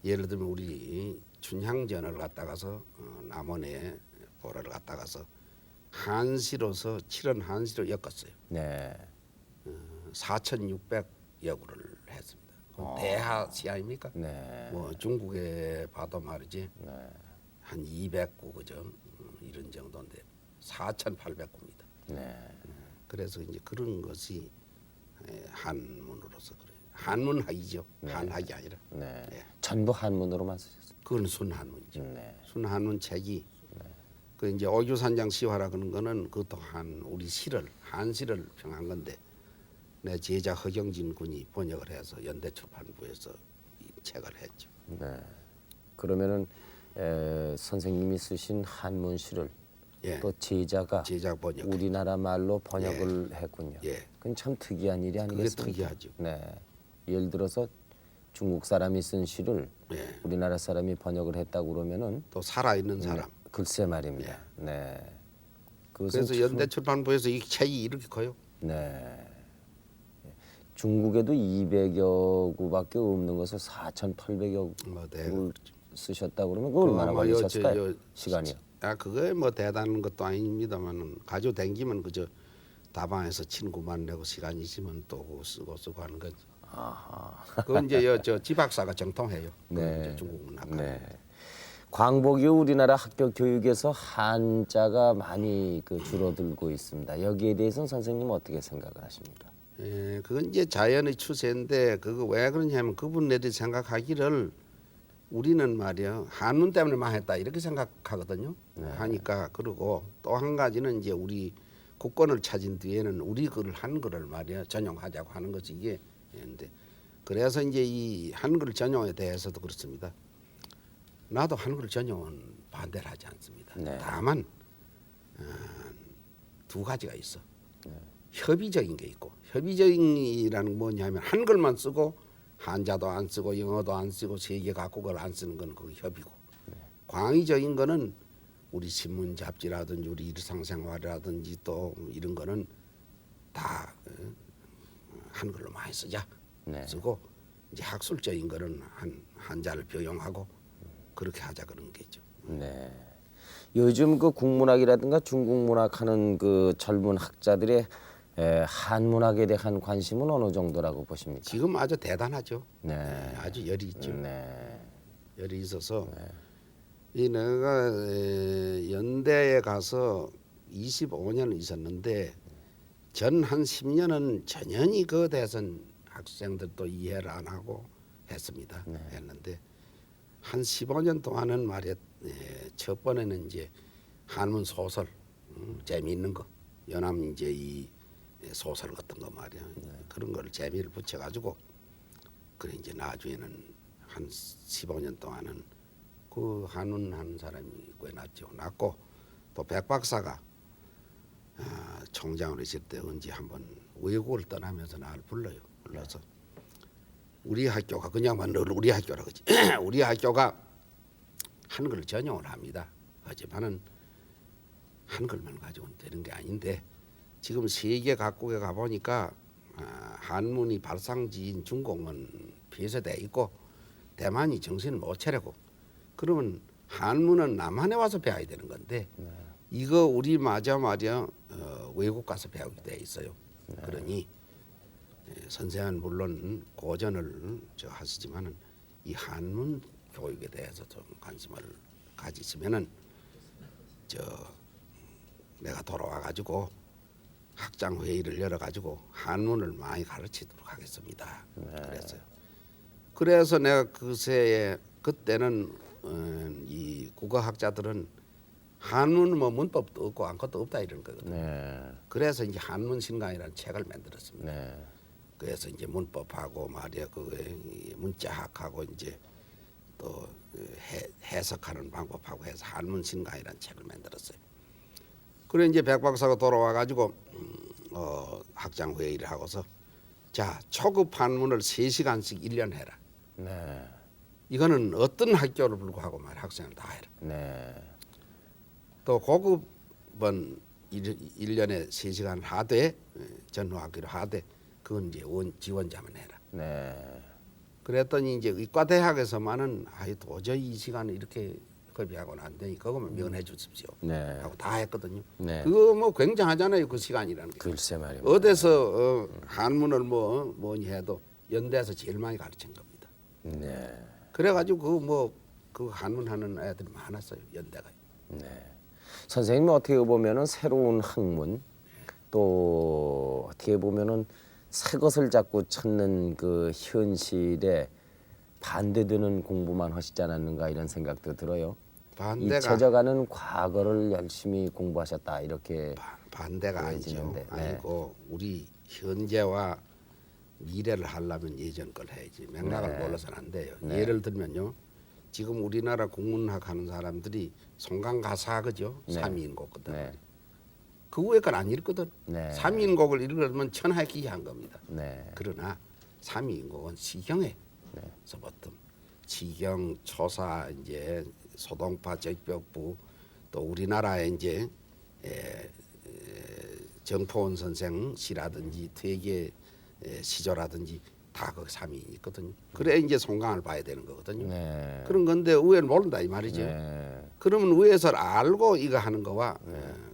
예를 들면 우리 춘향전을 갖다가서 남원에 보라를 갖다가서 한시로서 칠원 한시로 엮었어요. 네. 4,600여 구를 했습니다. 대하시 아닙니까? 네. 뭐 중국에 봐도 말이지 네. 한 200구 그죠? 이런 정도인데 4,800구입니다. 네. 그래서 이제 그런 것이 한문으로서 그래요. 한문학이죠. 한학이 아니라. 네. 예. 전부 한문으로만 쓰셨습니다. 그건 순한문이죠. 네. 순한문 책이 그 이제 오규산장 시화라 그런 거는 그것도 우리 시를 한시를 평한 건데 내 제자 허경진 군이 번역을 해서 연대출판부에서 이 책을 했죠. 네. 그러면은 선생님이 쓰신 한문 시를 예. 또 제자가 제자 번역. 우리나라 말로 번역을 했군요. 예. 그건 참 특이한 일이 그게 아니겠습니까? 특이하죠. 네. 예를 들어서 중국 사람이 쓴 시를 예. 우리나라 사람이 번역을 했다고 그러면은 또 살아있는 사람. 글쎄 말입니다. 네. 그것은 그래서 참- 연대출판부에서 이 책이 이렇게 커요. 네. 중국에도 200여 구밖에 없는 것을 4,800여 뭐 네. 구를 쓰셨다 그러면 그 얼마나 뭐 요- 걸리셨을까요? 요- 시간이요. 그게 뭐 대단한 것도 아닙니다만은 가지고 댕기면 그저 다방에서 친구만 내고 시간 있으면 또 쓰고 하는 거지. 그건 이제 저 지박사가 정통해요. 네. 이제 중국 문학. 네. 광복 이후 우리나라 학교 교육에서 한자가 많이 줄어들고 있습니다. 여기에 대해서는 선생님 어떻게 생각을 하십니까? 예, 그건 이제 자연의 추세인데 그거 왜 그러냐면 그분들이 생각하기를 우리는 말이야 한문 때문에 망했다 이렇게 생각하거든요. 하니까 그러고 또 한 가지는 이제 우리 국권을 찾은 뒤에는 우리 글 한글을 말이야 전용하자고 하는 것이 이게 있는데 그래서 이제 이 한글 전용에 대해서도 그렇습니다. 나도 한글 전용은 반대를 하지 않습니다. 네. 다만 두 가지가 있어. 협의적인 게 있고 협의적이라는 게 뭐냐면 한글만 쓰고 한자도 안 쓰고 영어도 안 쓰고 세계 각국을 안 쓰는 건 그 협의고 광의적인 거는 우리 신문 잡지라든지 우리 일상생활이라든지 또 이런 거는 다 한글로 많이 쓰자. 네. 쓰고 이제 학술적인 거는 한자를 병용하고 그렇게 하자 그런 게죠. 네. 요즘 그 국문학이라든가 중국 문학하는 그 젊은 학자들의 한문학에 대한 관심은 어느 정도라고 보십니까? 지금 아주 대단하죠. 네. 아주 열이 있죠. 네. 열이 있어서 이 내가 연대에 가서 25년 있었는데 전 한 10년은 전혀 그 대해서는 학생들도 이해를 안 하고 했습니다. 했는데 한 15년 동안은 말이야 첫 번에는 이제 한문 소설 재미있는 거 연암 이제 이 소설 같은 거 말이야 그런 걸 재미를 붙여가지고 그래 이제 나중에는 한 15년 동안은 그 한문 하는 사람이 꽤 났죠. 났고 또 백 박사가 총장으로 있을 때 언제 한번 외국을 떠나면서 나를 불러서 우리 학교가 그냥만 늘 우리 학교라 그지. 우리 학교가 한글을 전용을 합니다. 하지만은 한글만 가지고는 되는 게 아닌데 지금 세계 각국에 가 보니까 한문이 발상지인 중국은 폐쇄돼 있고 대만이 정신을 못 차리고 그러면 한문은 남한에 와서 배워야 되는 건데 이거 우리 말이야 외국 가서 배우게 돼 있어요. 그러니 선생은 물론 고전을 하시지만은 이 한문 교육에 대해서 좀 관심을 가지시면은 내가 돌아와 가지고 학장 회의를 열어 가지고 한문을 많이 가르치도록 하겠습니다. 그랬어요. 그래서 내가 그때는 이 국어학자들은 한문은 뭐 문법도 없고 아무것도 없다 이런 거거든요. 네. 그래서 이제 한문 신강이라는 책을 만들었습니다. 네. 그래서 이제 문법하고 말이야 그 문자학하고 이제 또 해석하는 방법하고 해서 한문 신강이라는 책을 만들었어요. 그래 이제 백 박사가 돌아와 가지고 학장 회의를 하고서 자 초급 한문을 3시간씩 1년 해라. 네. 이거는 어떤 학교를 불구하고 말 학생을 다 해라. 네. 또 고급은 1년에 3시간 하되 전후학기로 하되 그건 이제 지원자만 해라. 네. 그랬더니 이제 의과대학에서만은 도저히 이 시간을 이렇게 급여하고는 안 되니 그거만 면해 주십시오. 네. 하고 다 했거든요. 네. 그거 뭐 굉장하잖아요. 그 시간이라는 게. 글쎄 말이야. 어디서 한문을 뭐니 해도 연대에서 제일 많이 가르친 겁니다. 네. 그래가지고 그 한문 하는 애들이 많았어요. 연대가. 네. 선생님 어떻게 보면은 새로운 학문 또 어떻게 보면은 새 것을 자꾸 찾는 그 현실에 반대되는 공부만 하시지 않았는가 이런 생각도 들어요. 반대가 잊혀져가는 과거를 열심히 공부하셨다 이렇게 반대가 아니죠. 보여지는데, 네. 아니고 우리 현재와 미래를 하려면 예전 걸 해야지. 맥락을 몰라서는 안 돼요. 예를 들면요. 지금 우리나라 국문학 하는 사람들이 송강가사 그죠? 네. 삼인곡거든. 네. 그 위에 건 안 읽거든. 네. 삼인곡을 읽으려면 천하기한 겁니다. 네. 그러나 삼인곡은 시경에서부터 시경, 초사, 이제 소동파, 적벽부 또 우리나라의 이제 정포원 선생 시라든지 퇴계 시조라든지 다 그 삼이 있거든요. 그래 이제 송강을 봐야 되는 거거든요. 네. 그런 건데 의회를 모른다 이 말이죠. 네. 그러면 의회에서 알고 이거 하는 거와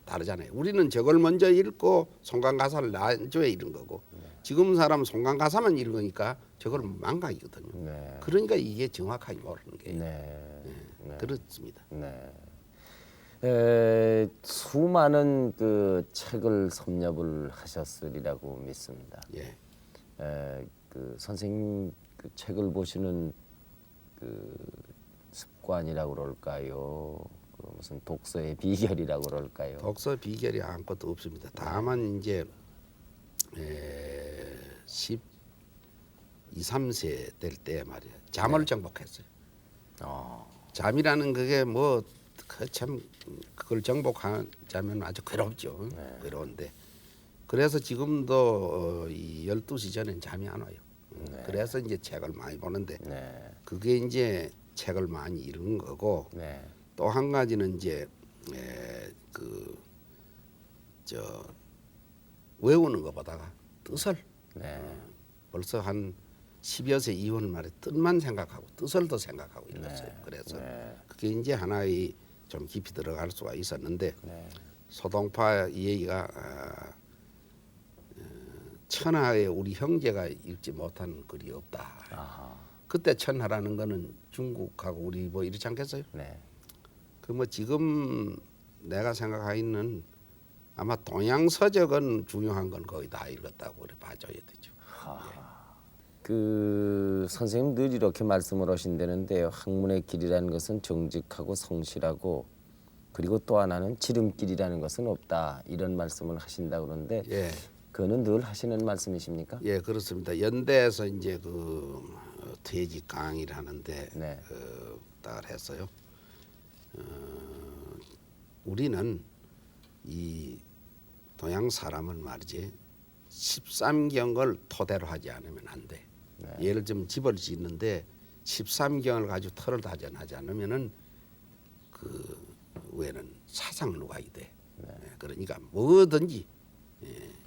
다르잖아요. 우리는 저걸 먼저 읽고 송강가사를 나중에 읽은 거고 지금 사람은 송강가사만 읽으니까 저걸 망각이거든요. 네. 그러니까 이게 정확하게 모르는 게 네. 네. 그렇습니다. 네. 수많은 그 책을 섭렵을 하셨으리라고 믿습니다. 예. 그 선생님 그 책을 보시는 그 습관이라고 그럴까요? 그 무슨 독서의 비결이라고 그럴까요? 독서 비결이 아무것도 없습니다. 다만 이제 12, 3세 될 때 말이야 잠을 정복했어요. 잠이라는 그게 뭐 참 그걸 정복하자면 아주 괴롭죠. 괴로운데 그래서 지금도 이 12시 전엔 잠이 안 와요. 그래서 이제 책을 많이 보는데 네. 그게 이제 책을 많이 읽은 거고 네. 또 한 가지는 이제 외우는 것보다가 뜻을 네. 벌써 한 10여 세 이혼 말에 뜻만 생각하고 뜻을 더 생각하고 이랬어요. 그래서 네. 그게 이제 하나의 좀 깊이 들어갈 수가 있었는데 네. 소동파 이 얘기가 천하에 우리 형제가 읽지 못한 글이 없다. 아하. 그때 천하라는 거는 중국하고 우리 뭐 이렇지 않겠어요? 네. 그 뭐 지금 내가 생각하기는 아마 동양 서적은 중요한 건 거의 다 읽었다고 그래 봐줘야 되죠. 그 선생님 늘 이렇게 말씀을 하신다는데요. 학문의 길이라는 것은 정직하고 성실하고 그리고 또 하나는 지름길이라는 것은 없다. 이런 말씀을 하신다 그러는데 예, 그거는 늘 하시는 말씀이십니까? 예 그렇습니다. 연대에서 이제 그 퇴직 강의를 하는데 네. 딱 했어요. 우리는 이 동양 사람은 말이지 13경을 토대로 하지 않으면 안 돼. 예를 들면 집을 짓는데 13경을 가지고 터를 다져하지 않으면은 그 외에는 사상루각이 돼. 그러니까 뭐든지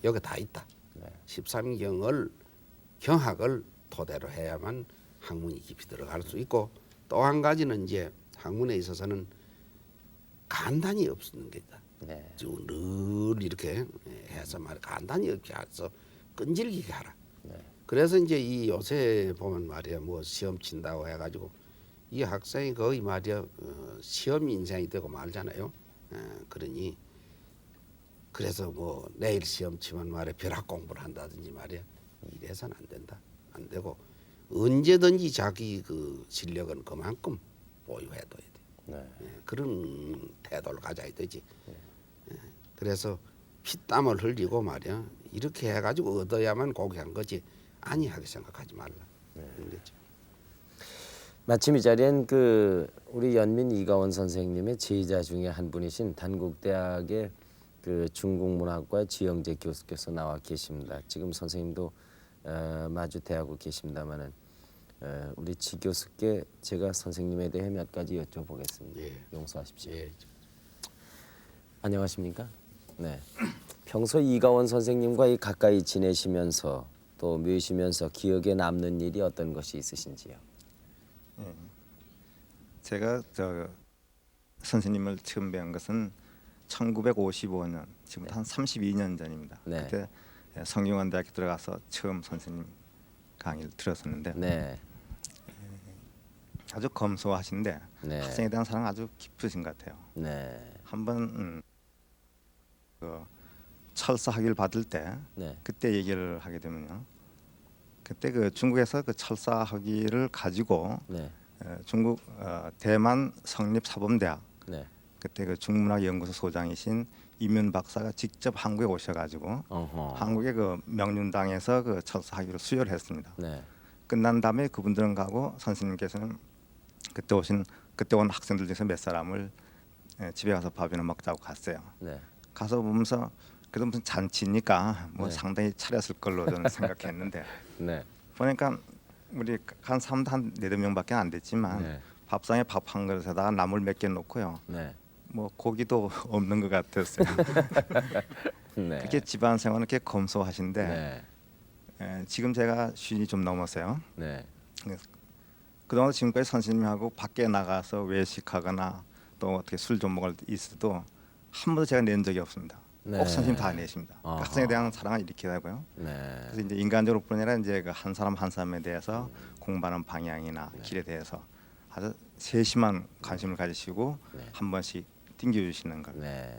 여기 다 있다. 13경을 경학을 토대로 해야만 학문이 깊이 들어갈 수 있고 또 한 가지는 이제 학문에 있어서는 간단히 없는 게 있다. 네. 늘 이렇게 해서 말 간단히 이렇게 해서 끈질기게 하라. 네. 그래서 이제 이 요새 보면 말이야 뭐 시험 친다고 해가지고 이 학생이 거의 말이야 시험 인생이 되고 말잖아요. 그러니 그래서 뭐 내일 시험 치면 말이야 벼락 공부를 한다든지 말이야 이래서는 안 된다. 안 되고 언제든지 자기 그 실력은 그만큼 보유해둬야 돼. 네. 그런 태도를 가져야 되지. 그래서 피땀을 흘리고 말이야 이렇게 해가지고 얻어야만 고귀한 거지 아니하게 생각하지 말라. 그런 거죠. 마침 이 자리엔 그 우리 연민 이가원 선생님의 제자 중에 한 분이신 단국대학의 그 중국문학과 지영재 교수께서 나와 계십니다. 지금 선생님도 마주 대하고 계십니다만은 우리 지 교수께 제가 선생님에 대해 몇 가지 여쭤보겠습니다. 예. 용서하십시오. 예. 안녕하십니까? 네. 평소 이가원 선생님과 이 가까이 지내시면서 또 모시면서 기억에 남는 일이 어떤 것이 있으신지요? 제가 선생님을 처음 뵌 것은 1955년 지금부터 한 32년 전입니다. 네. 그때 성균관대학교 들어가서 처음 선생님 강의를 들었었는데 네. 아주 검소하신데 네. 학생에 대한 사랑 아주 깊으신 것 같아요. 네. 한번 그 철사 학위를 받을 때 네. 그때 얘기를 하게 되면요. 그때 그 중국에서 그 철사 학위를 가지고 네. 중국 대만 성립사범대학 네. 그때 그 중문학연구소 소장이신 이면 박사가 직접 한국에 오셔가지고 어허. 한국의 그 명륜당에서 그 철사 학위를 수여를 했습니다. 네. 끝난 다음에 그분들은 가고 선생님께서는 그때 온 학생들 중에서 몇 사람을 집에 가서 밥이나 먹자고 갔어요. 네. 가서 보면서 그래도 무슨 잔치니까 뭐 네. 상당히 차렸을 걸로 저는 생각했는데 네. 보니까 우리 간 사람도 한 4-5명밖에 안 됐지만 네. 밥상에 밥 한 그릇에다가 나물 몇 개 놓고요. 네. 뭐 고기도 없는 것 같았어요. 네. 그렇게 집안 생활은 이렇게 검소하신데 네. 지금 제가 50이 좀 넘었어요. 네. 그동안 지금까지 선생님하고 밖에 나가서 외식하거나 또 어떻게 술 좀 먹을 때 있어도 한 번도 제가 낸 적이 없습니다. 네. 꼭 선생님 다 내십니다. 아하. 학생에 대한 사랑을 이렇게 하고요. 네. 그래서 이제 인간적으로뿐 아니라 이제 그 한 사람 한 사람에 대해서 공부하는 방향이나 길에 대해서 아주 세심한 관심을 가지시고 한 번씩 띵겨주시는 걸 네.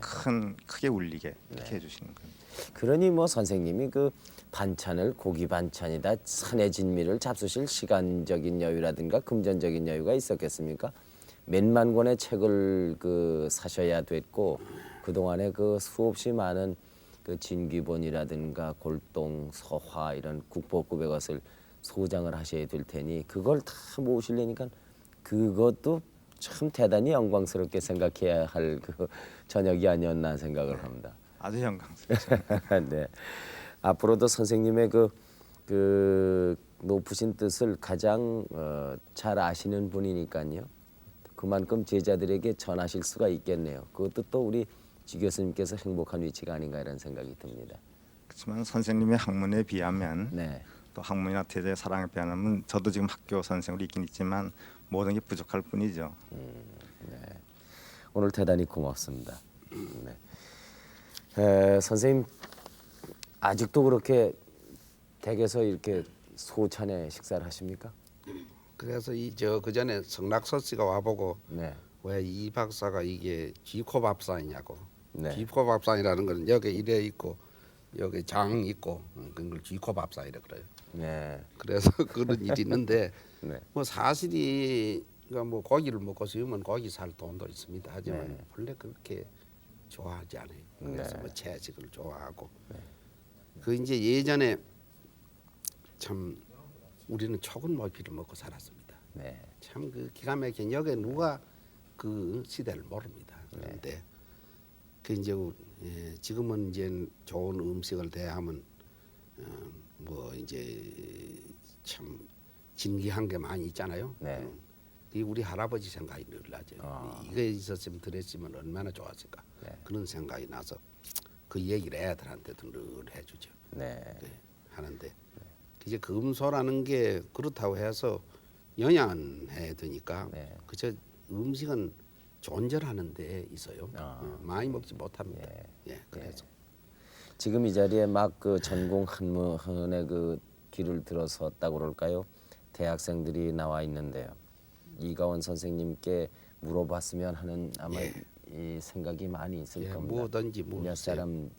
크게 울리게 이렇게 해주시는 거예요. 그러니 뭐 선생님이 그 반찬을 고기 반찬이다 산의 진미를 잡수실 시간적인 여유라든가 금전적인 여유가 있었겠습니까? 몇만 권의 책을 그 사셔야 됐고 그 동안에 그 수없이 많은 그 진귀본이라든가 골동, 서화 이런 국보급의 것을 소장을 하셔야 될 테니 그걸 다 모으시려니까 그것도 참 대단히 영광스럽게 생각해야 할 그 저녁이 아니었나 생각을 합니다. 아주 영광스럽죠. 네. 앞으로도 선생님의 그 높으신 뜻을 가장 잘 아시는 분이니까요. 그만큼 제자들에게 전하실 수가 있겠네요. 그것도 또 우리 지 교수님께서 행복한 위치가 아닌가 이런 생각이 듭니다. 그렇지만 선생님의 학문에 비하면 네. 또 학문이나 대대의 사랑에 비하면 저도 지금 학교 선생으로 있긴 있지만 모든 게 부족할 뿐이죠. 오늘 대단히 고맙습니다. 네. 선생님 아직도 그렇게 댁에서 이렇게 소찬에 식사를 하십니까? 그래서 그 전에 성낙서 씨가 와보고 네. 왜 이 박사가 이게 쥐코밥상이냐고. 네. 쥐코밥상이라는 거는 여기 이래 있고 여기 장 있고 그걸 쥐코밥상이라 그래요. 네. 그래서 그런 일이 있는데 네. 뭐 사실이 그러니까 뭐 고기를 먹고 싶으면 고기 살 돈도 있습니다. 하지만 네. 원래 그렇게 좋아하지 않아요. 그래서 네. 뭐 채식을 좋아하고 그 이제 예전에 참 우리는 초근 모피를 먹고 살았습니다. 네. 참 그 기가 막힌 여기 누가 그 시대를 모릅니다. 그런데 그 이제 지금은 이제 좋은 음식을 대하면 뭐 이제 참 진기한 게 많이 있잖아요. 네. 이 우리 할아버지 생각이 늘 나죠. 이게 있었으면 들었으면 얼마나 좋았을까. 네. 그런 생각이 나서 그 얘기를 애들한테도 늘 해주죠. 네. 하는데 이제 금소라는 게 그렇다고 해서 영양은 해야 되니까 네. 그저 음식은 존재하는 데 있어요. 많이 먹지 못합니다. 그래서 지금 이 자리에 막 그 전공 한문의 그 길을 들어섰다고 그럴까요? 대학생들이 나와 있는데요. 이가원 선생님께 물어봤으면 하는 아마 이 생각이 많이 있을 겁니다. 뭐든지 몇 물으세요. 사람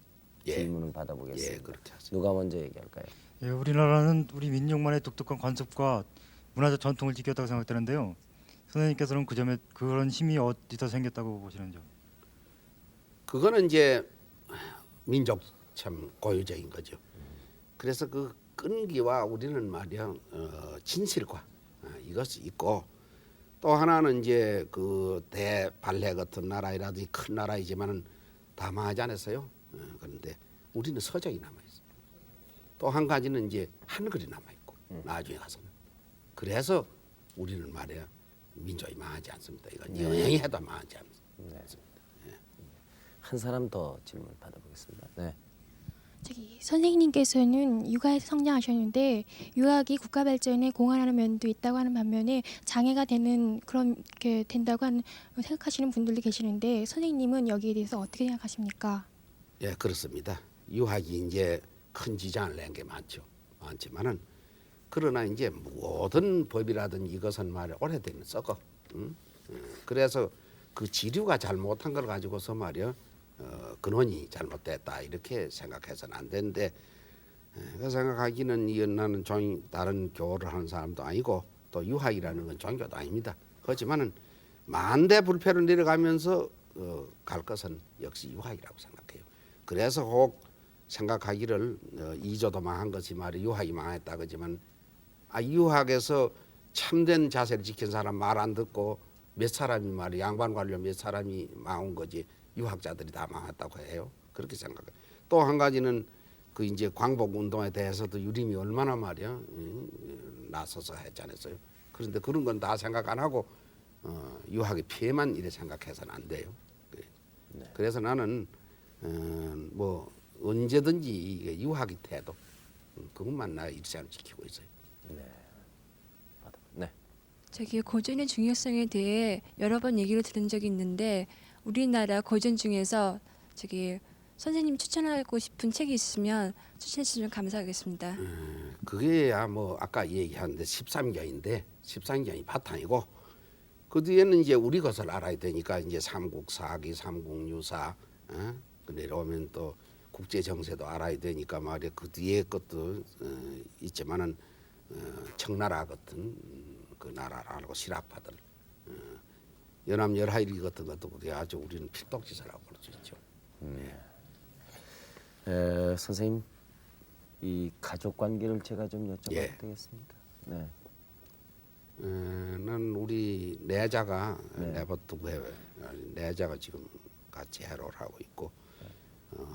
질문을 받아보겠습니다. 그렇게 하세요. 누가 먼저 얘기할까요? 예, 우리나라는 우리 민족만의 독특한 관습과 문화적 전통을 지켰다고 생각되는데요. 선생님께서는 그 점에 그런 힘이 어디서 생겼다고 보시는지요? 그거는 이제 민족 참 고유적인 거죠. 그래서 그 끈기와 우리는 말이야 진실과 이것이 있고 또 하나는 이제 그 대발해 같은 나라라든지 큰 나라이지만은 다 망하지 않았어요. 그런데 우리는 서적이 남아 있어. 또 한 가지는 이제 한글이 남아 있고 나중에 가서는 그래서 우리는 말이야 민족이 망하지 않습니다. 이건 영영이 해도 망하지 않습니다. 한 사람 더 질문 받아보겠습니다. 네. 저기 선생님께서는 육아에서 성장하셨는데 유학이 국가 발전에 공헌하는 면도 있다고 하는 반면에 장애가 되는 그렇게 된다고 생각하시는 분들도 계시는데 선생님은 여기에 대해서 어떻게 생각하십니까? 예, 그렇습니다. 유학이 이제 큰 지장을 낸 게 많지만은 그러나 이제 모든 법이라든지 이것은 말이야 오래되면 썩어. 그래서 그 지류가 잘못한 걸 가지고서 말이야 근원이 잘못됐다 이렇게 생각해서는 안 되는데 그 생각하기는 이 나는 다른 교를 하는 사람도 아니고 또 유학이라는 건 종교도 아닙니다. 그렇지만은 만대 불패를 내려가면서 갈 것은 역시 유학이라고 생각해요. 그래서 혹 생각하기를 이조도 망한 것이 말이 유학이 망했다 그러지만 유학에서 참된 자세를 지킨 사람 말 안 듣고 몇 사람이 말이 양반 관료 몇 사람이 망한 거지 유학자들이 다 망했다고 해요. 그렇게 생각해요. 또 한 가지는 그 이제 광복 운동에 대해서도 유림이 얼마나 말이야 나서서 했잖아요. 그런데 그런 건 다 생각 안 하고 유학의 피해만 이래 생각해서는 안 돼요. 그래서 나는 뭐 언제든지 이게 유학의 태도 그것만 나 일상을 지키고 있어요. 네. 저기 고전의 중요성에 대해 여러 번 얘기를 들은 적이 있는데 우리나라 고전 중에서 저기 선생님 추천하고 싶은 책이 있으면 추천해 주시면 감사하겠습니다. 그게 뭐 아까 얘기하는데 13경인데 13경이 바탕이고 그 뒤에는 이제 우리 것을 알아야 되니까 이제 삼국사기, 삼국유사 내려오면 또 국제 정세도 알아야 되니까 말이야 그 뒤에 것도 있지만은 청나라 같은 그 나라를 알고 실학파들 연암 열하일기 같은 것도 그게 아주 우리는 필독지사라고 볼 수 있죠. 선생님 이 가족 관계를 제가 좀 여쭤봐도 예. 되겠습니까? 네. 는 우리 내자가 네버트브 해외 내자가 지금 같이 해로를 하고 있고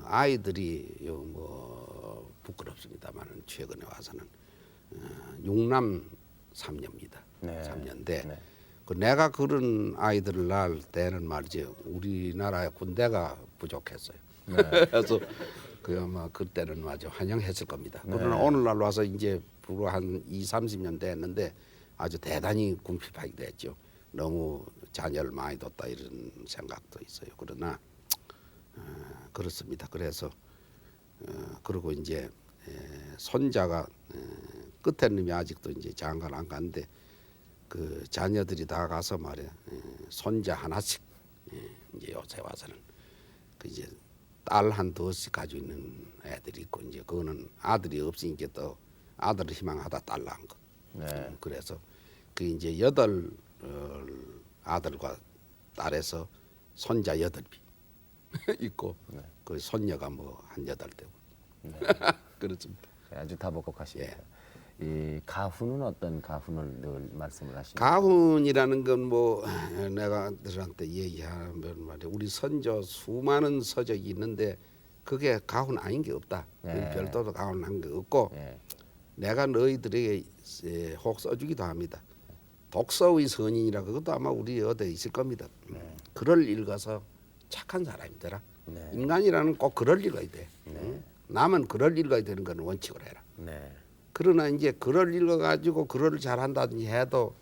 아이들이 뭐 부끄럽습니다만은 최근에 와서는 6남 3녀입니다. 네. 3녀인데 네. 그 내가 그런 아이들을 낳을 때는 말이죠. 우리나라의 군대가 부족했어요. 그래서 그 아마 그때는 아주 환영했을 겁니다. 그러나 오늘날 와서 이제 불과 한 20-30년 됐는데 아주 대단히 궁핍하게 됐죠. 너무 자녀를 많이 뒀다 이런 생각도 있어요. 그러나 그렇습니다. 그래서 그리고 이제 손자가 끝에 놈이 아직도 이제 장가를 안 갔는데 그 자녀들이 다 가서 말이야 손자 하나씩 이제 요새 와서는 그 이제 딸 한 두씩 가지고 있는 애들이 있고 이제 그거는 아들이 없으니까 또 아들을 희망하다 딸 낳은 거. 네. 그래서 그 이제 8 아들과 딸에서 손자 8이 있고 그 손녀가 뭐 한 8대고 그렇습니다. 아주 다복곡하십니다. 예. 이 가훈은 어떤 가훈을 늘 말씀을 하십니까? 가훈이라는 건 뭐 내가 들한테 얘기하면 말이야 우리 선조 수많은 서적이 있는데 그게 가훈 아닌 게 없다. 예. 별도로 가훈 한 게 없고 예. 내가 너희들에게 혹 써주기도 합니다. 독서의 선인이라 그것도 아마 우리 어디에 있을 겁니다. 글을 읽어서 착한 사람이 되라. 네. 인간이라는 꼭 글을 읽어야 돼. 남은 글을 읽어야 되는 건 원칙으로 해라. 네. 그러나 이제 글을 읽어가지고 글을 잘한다든지 해도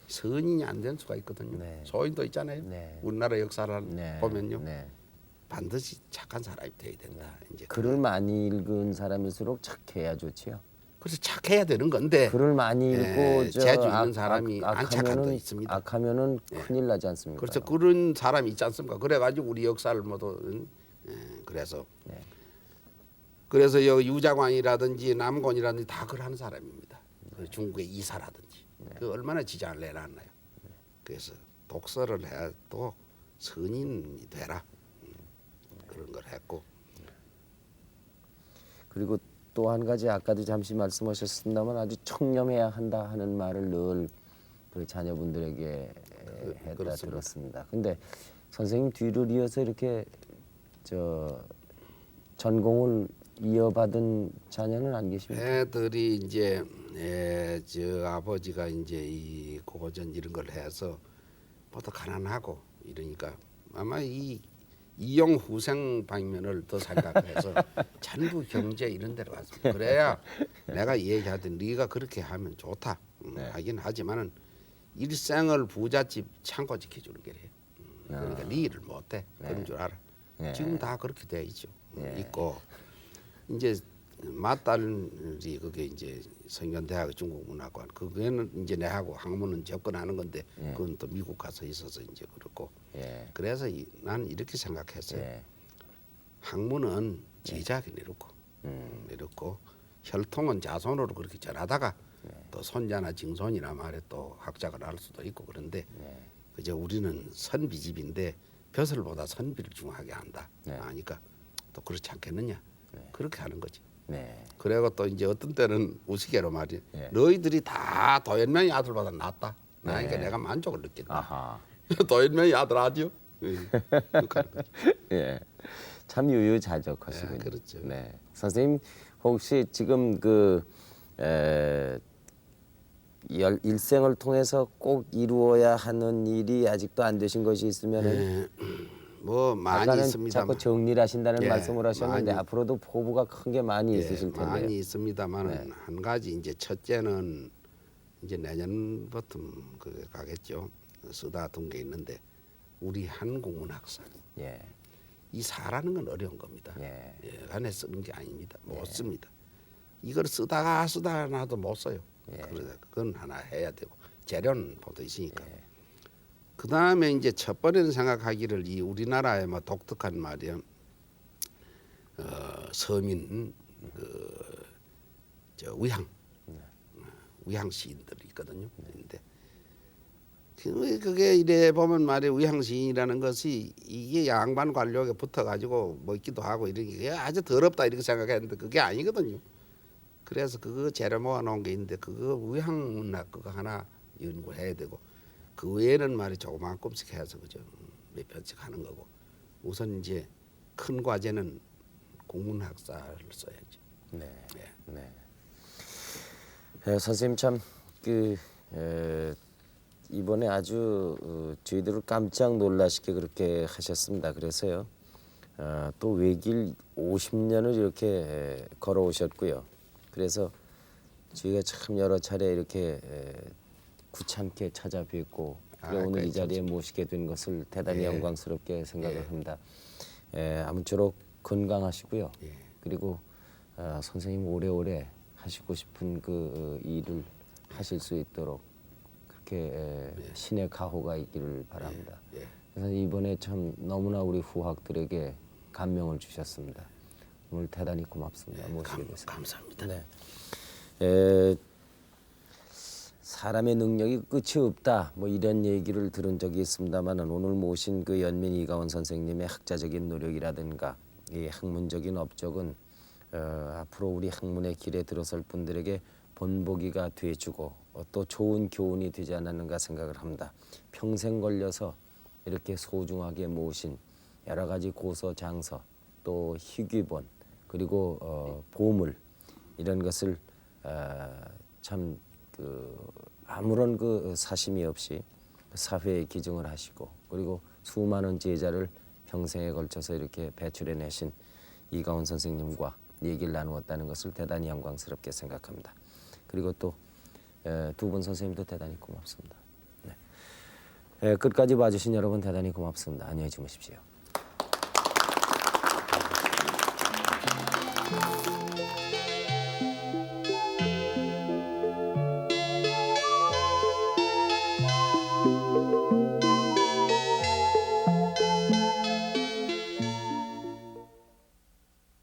선인이 안 될 수가 있거든요. 네. 소인도 있잖아요. 네. 우리나라 역사를 네. 보면요, 네. 반드시 착한 사람이 돼야 된다. 이제 글을 많이 읽은 사람일수록 착해야 좋지요. 그래서 착해야 되는 건데 글을 많이 읽고 재주 있는 사람이 안 착한 도 악하면은 있습니다. 악하면은 큰일 나지 않습니까? 그래서 그런 사람이 있지 않습니까? 그래가지고 우리 역사를 모두 그래서 네. 그래서 여기 유자관이라든지 남곤이라든지 다 그러는 사람입니다. 그 중국의 이사라든지 그 얼마나 지장을 내놨나요? 그래서 독서를 해도 선인이 되라 그런 걸 했고 그리고 또 한 가지 아까도 잠시 말씀하셨습니다만 아주 청렴해야 한다 하는 말을 늘 그 자녀분들에게 했다 그렇습니다. 들었습니다. 근데 선생님 뒤를 이어서 이렇게 저 전공을 이어받은 자녀는 안 계십니까? 애들이 이제 저 아버지가 이제 이 고전 이런 걸 해서 보다 가난하고 이러니까 아마 이 이용 후생 방면을 더 생각해서 전부 경제 이런 데로 갔습니다. 그래야 내가 얘기하던 네가 그렇게 하면 좋다 하긴 하지만은 일생을 부잣집 창고 지켜주는 게래. 그러니까 네 일을 못해 그런 줄 알아. 네. 지금 다 그렇게 돼 있죠. 네. 있고 이제 맏딸이 그게 이제 성균대학 중국문학관 그거는 이제 내하고 학문은 접근하는 건데 그건 또 미국 가서 있어서 이제 그렇고 예. 그래서 난 이렇게 생각했어요. 예. 학문은 제자하게 내놓고 내놓고 혈통은 자손으로 그렇게 전하다가 또 손자나 증손이나 말에 또 학자가 날 수도 있고 그런데 그저 우리는 선비집인데 벼슬보다 선비를 중요하게 한다. 하니까 또 그렇지 않겠느냐. 그렇게 하는 거지. 네. 그리고 또 이제 어떤 때는 우스개로 말이야. 예. 너희들이 다 도연명의 아들보다 낫다. 네. 그러니까 내가 만족을 느낀다. 아하. 도연명의 아들 아디요? 그렇게 하는 거지. 예. 참 유유자적하시군요. 네, 그렇죠. 네. 선생님 혹시 지금 그 일생을 통해서 꼭 이루어야 하는 일이 아직도 안 되신 것이 있으면은 뭐 많이 아까는 있습니다. 자꾸 정리를 하신다는 예, 말씀을 하셨는데 많이. 앞으로도 포부가 큰 게 많이 예, 있으실 텐데요. 많이 있습니다만은 한 가지 이제 첫째는 이제 내년부터 그 가겠죠. 쓰다둔 게 있는데 우리 한국문학사 예. 이 사라는 건 어려운 겁니다. 예. 안에 쓰는 게 아닙니다. 못 씁니다. 이걸 쓰다가 나도 못 써요. 그래서 그건 하나 해야 되고 재료는 보도 있으니까. 그 다음에 이제 첫 번째는 생각하기를 이 우리나라의 뭐 독특한 말이야. 서민 저 위향 시인들이 있거든요. 근데 그게 이래 보면 말이야 위향 시인이라는 것이 이게 양반 관료에 붙어가지고 먹기도 하고 이런 게 아주 더럽다 이렇게 생각했는데 그게 아니거든요. 그래서 그거 재료 모아놓은 게 있는데 그거 위향문학 그거 하나 연구해야 되고 그 외에는 말이 조그만큼씩 해서 그죠 몇 편씩 하는 거고 우선 이제 큰 과제는 국문학사를 써야지. 네. 네. 네. 선생님 참 이번에 아주 저희들을 깜짝 놀라시게 그렇게 하셨습니다. 그래서요. 또 외길 50년을 이렇게 걸어오셨고요. 그래서 저희가 참 여러 차례 이렇게 구참게 찾아뵙고 오늘 이 자리에 모시게 된 것을 대단히 영광스럽게 생각을 합니다. 아무쪼록 건강하시고요. 그리고 선생님 오래오래 하시고 싶은 그 일을 하실 수 있도록 그렇게 신의 가호가 있기를 바랍니다. 그래서 이번에 참 너무나 우리 후학들에게 감명을 주셨습니다. 오늘 대단히 고맙습니다. 모시게 돼서. 감사합니다. 네. 사람의 능력이 끝이 없다. 뭐 이런 얘기를 들은 적이 있습니다만은 오늘 모신 그 연민 이가원 선생님의 학자적인 노력이라든가 이 학문적인 업적은 앞으로 우리 학문의 길에 들어설 분들에게 본보기가 돼주고 또 좋은 교훈이 되지 않았는가 생각을 합니다. 평생 걸려서 이렇게 소중하게 모으신 여러 가지 고서 장서 또 희귀본 그리고 보물 이런 것을 참 아무런 그 사심이 없이 사회에 기증을 하시고 그리고 수많은 제자를 평생에 걸쳐서 이렇게 배출해내신 이가원 선생님과 얘기를 나누었다는 것을 대단히 영광스럽게 생각합니다. 그리고 또 두 분 선생님도 대단히 고맙습니다. 네. 끝까지 봐주신 여러분 대단히 고맙습니다. 안녕히 주무십시오.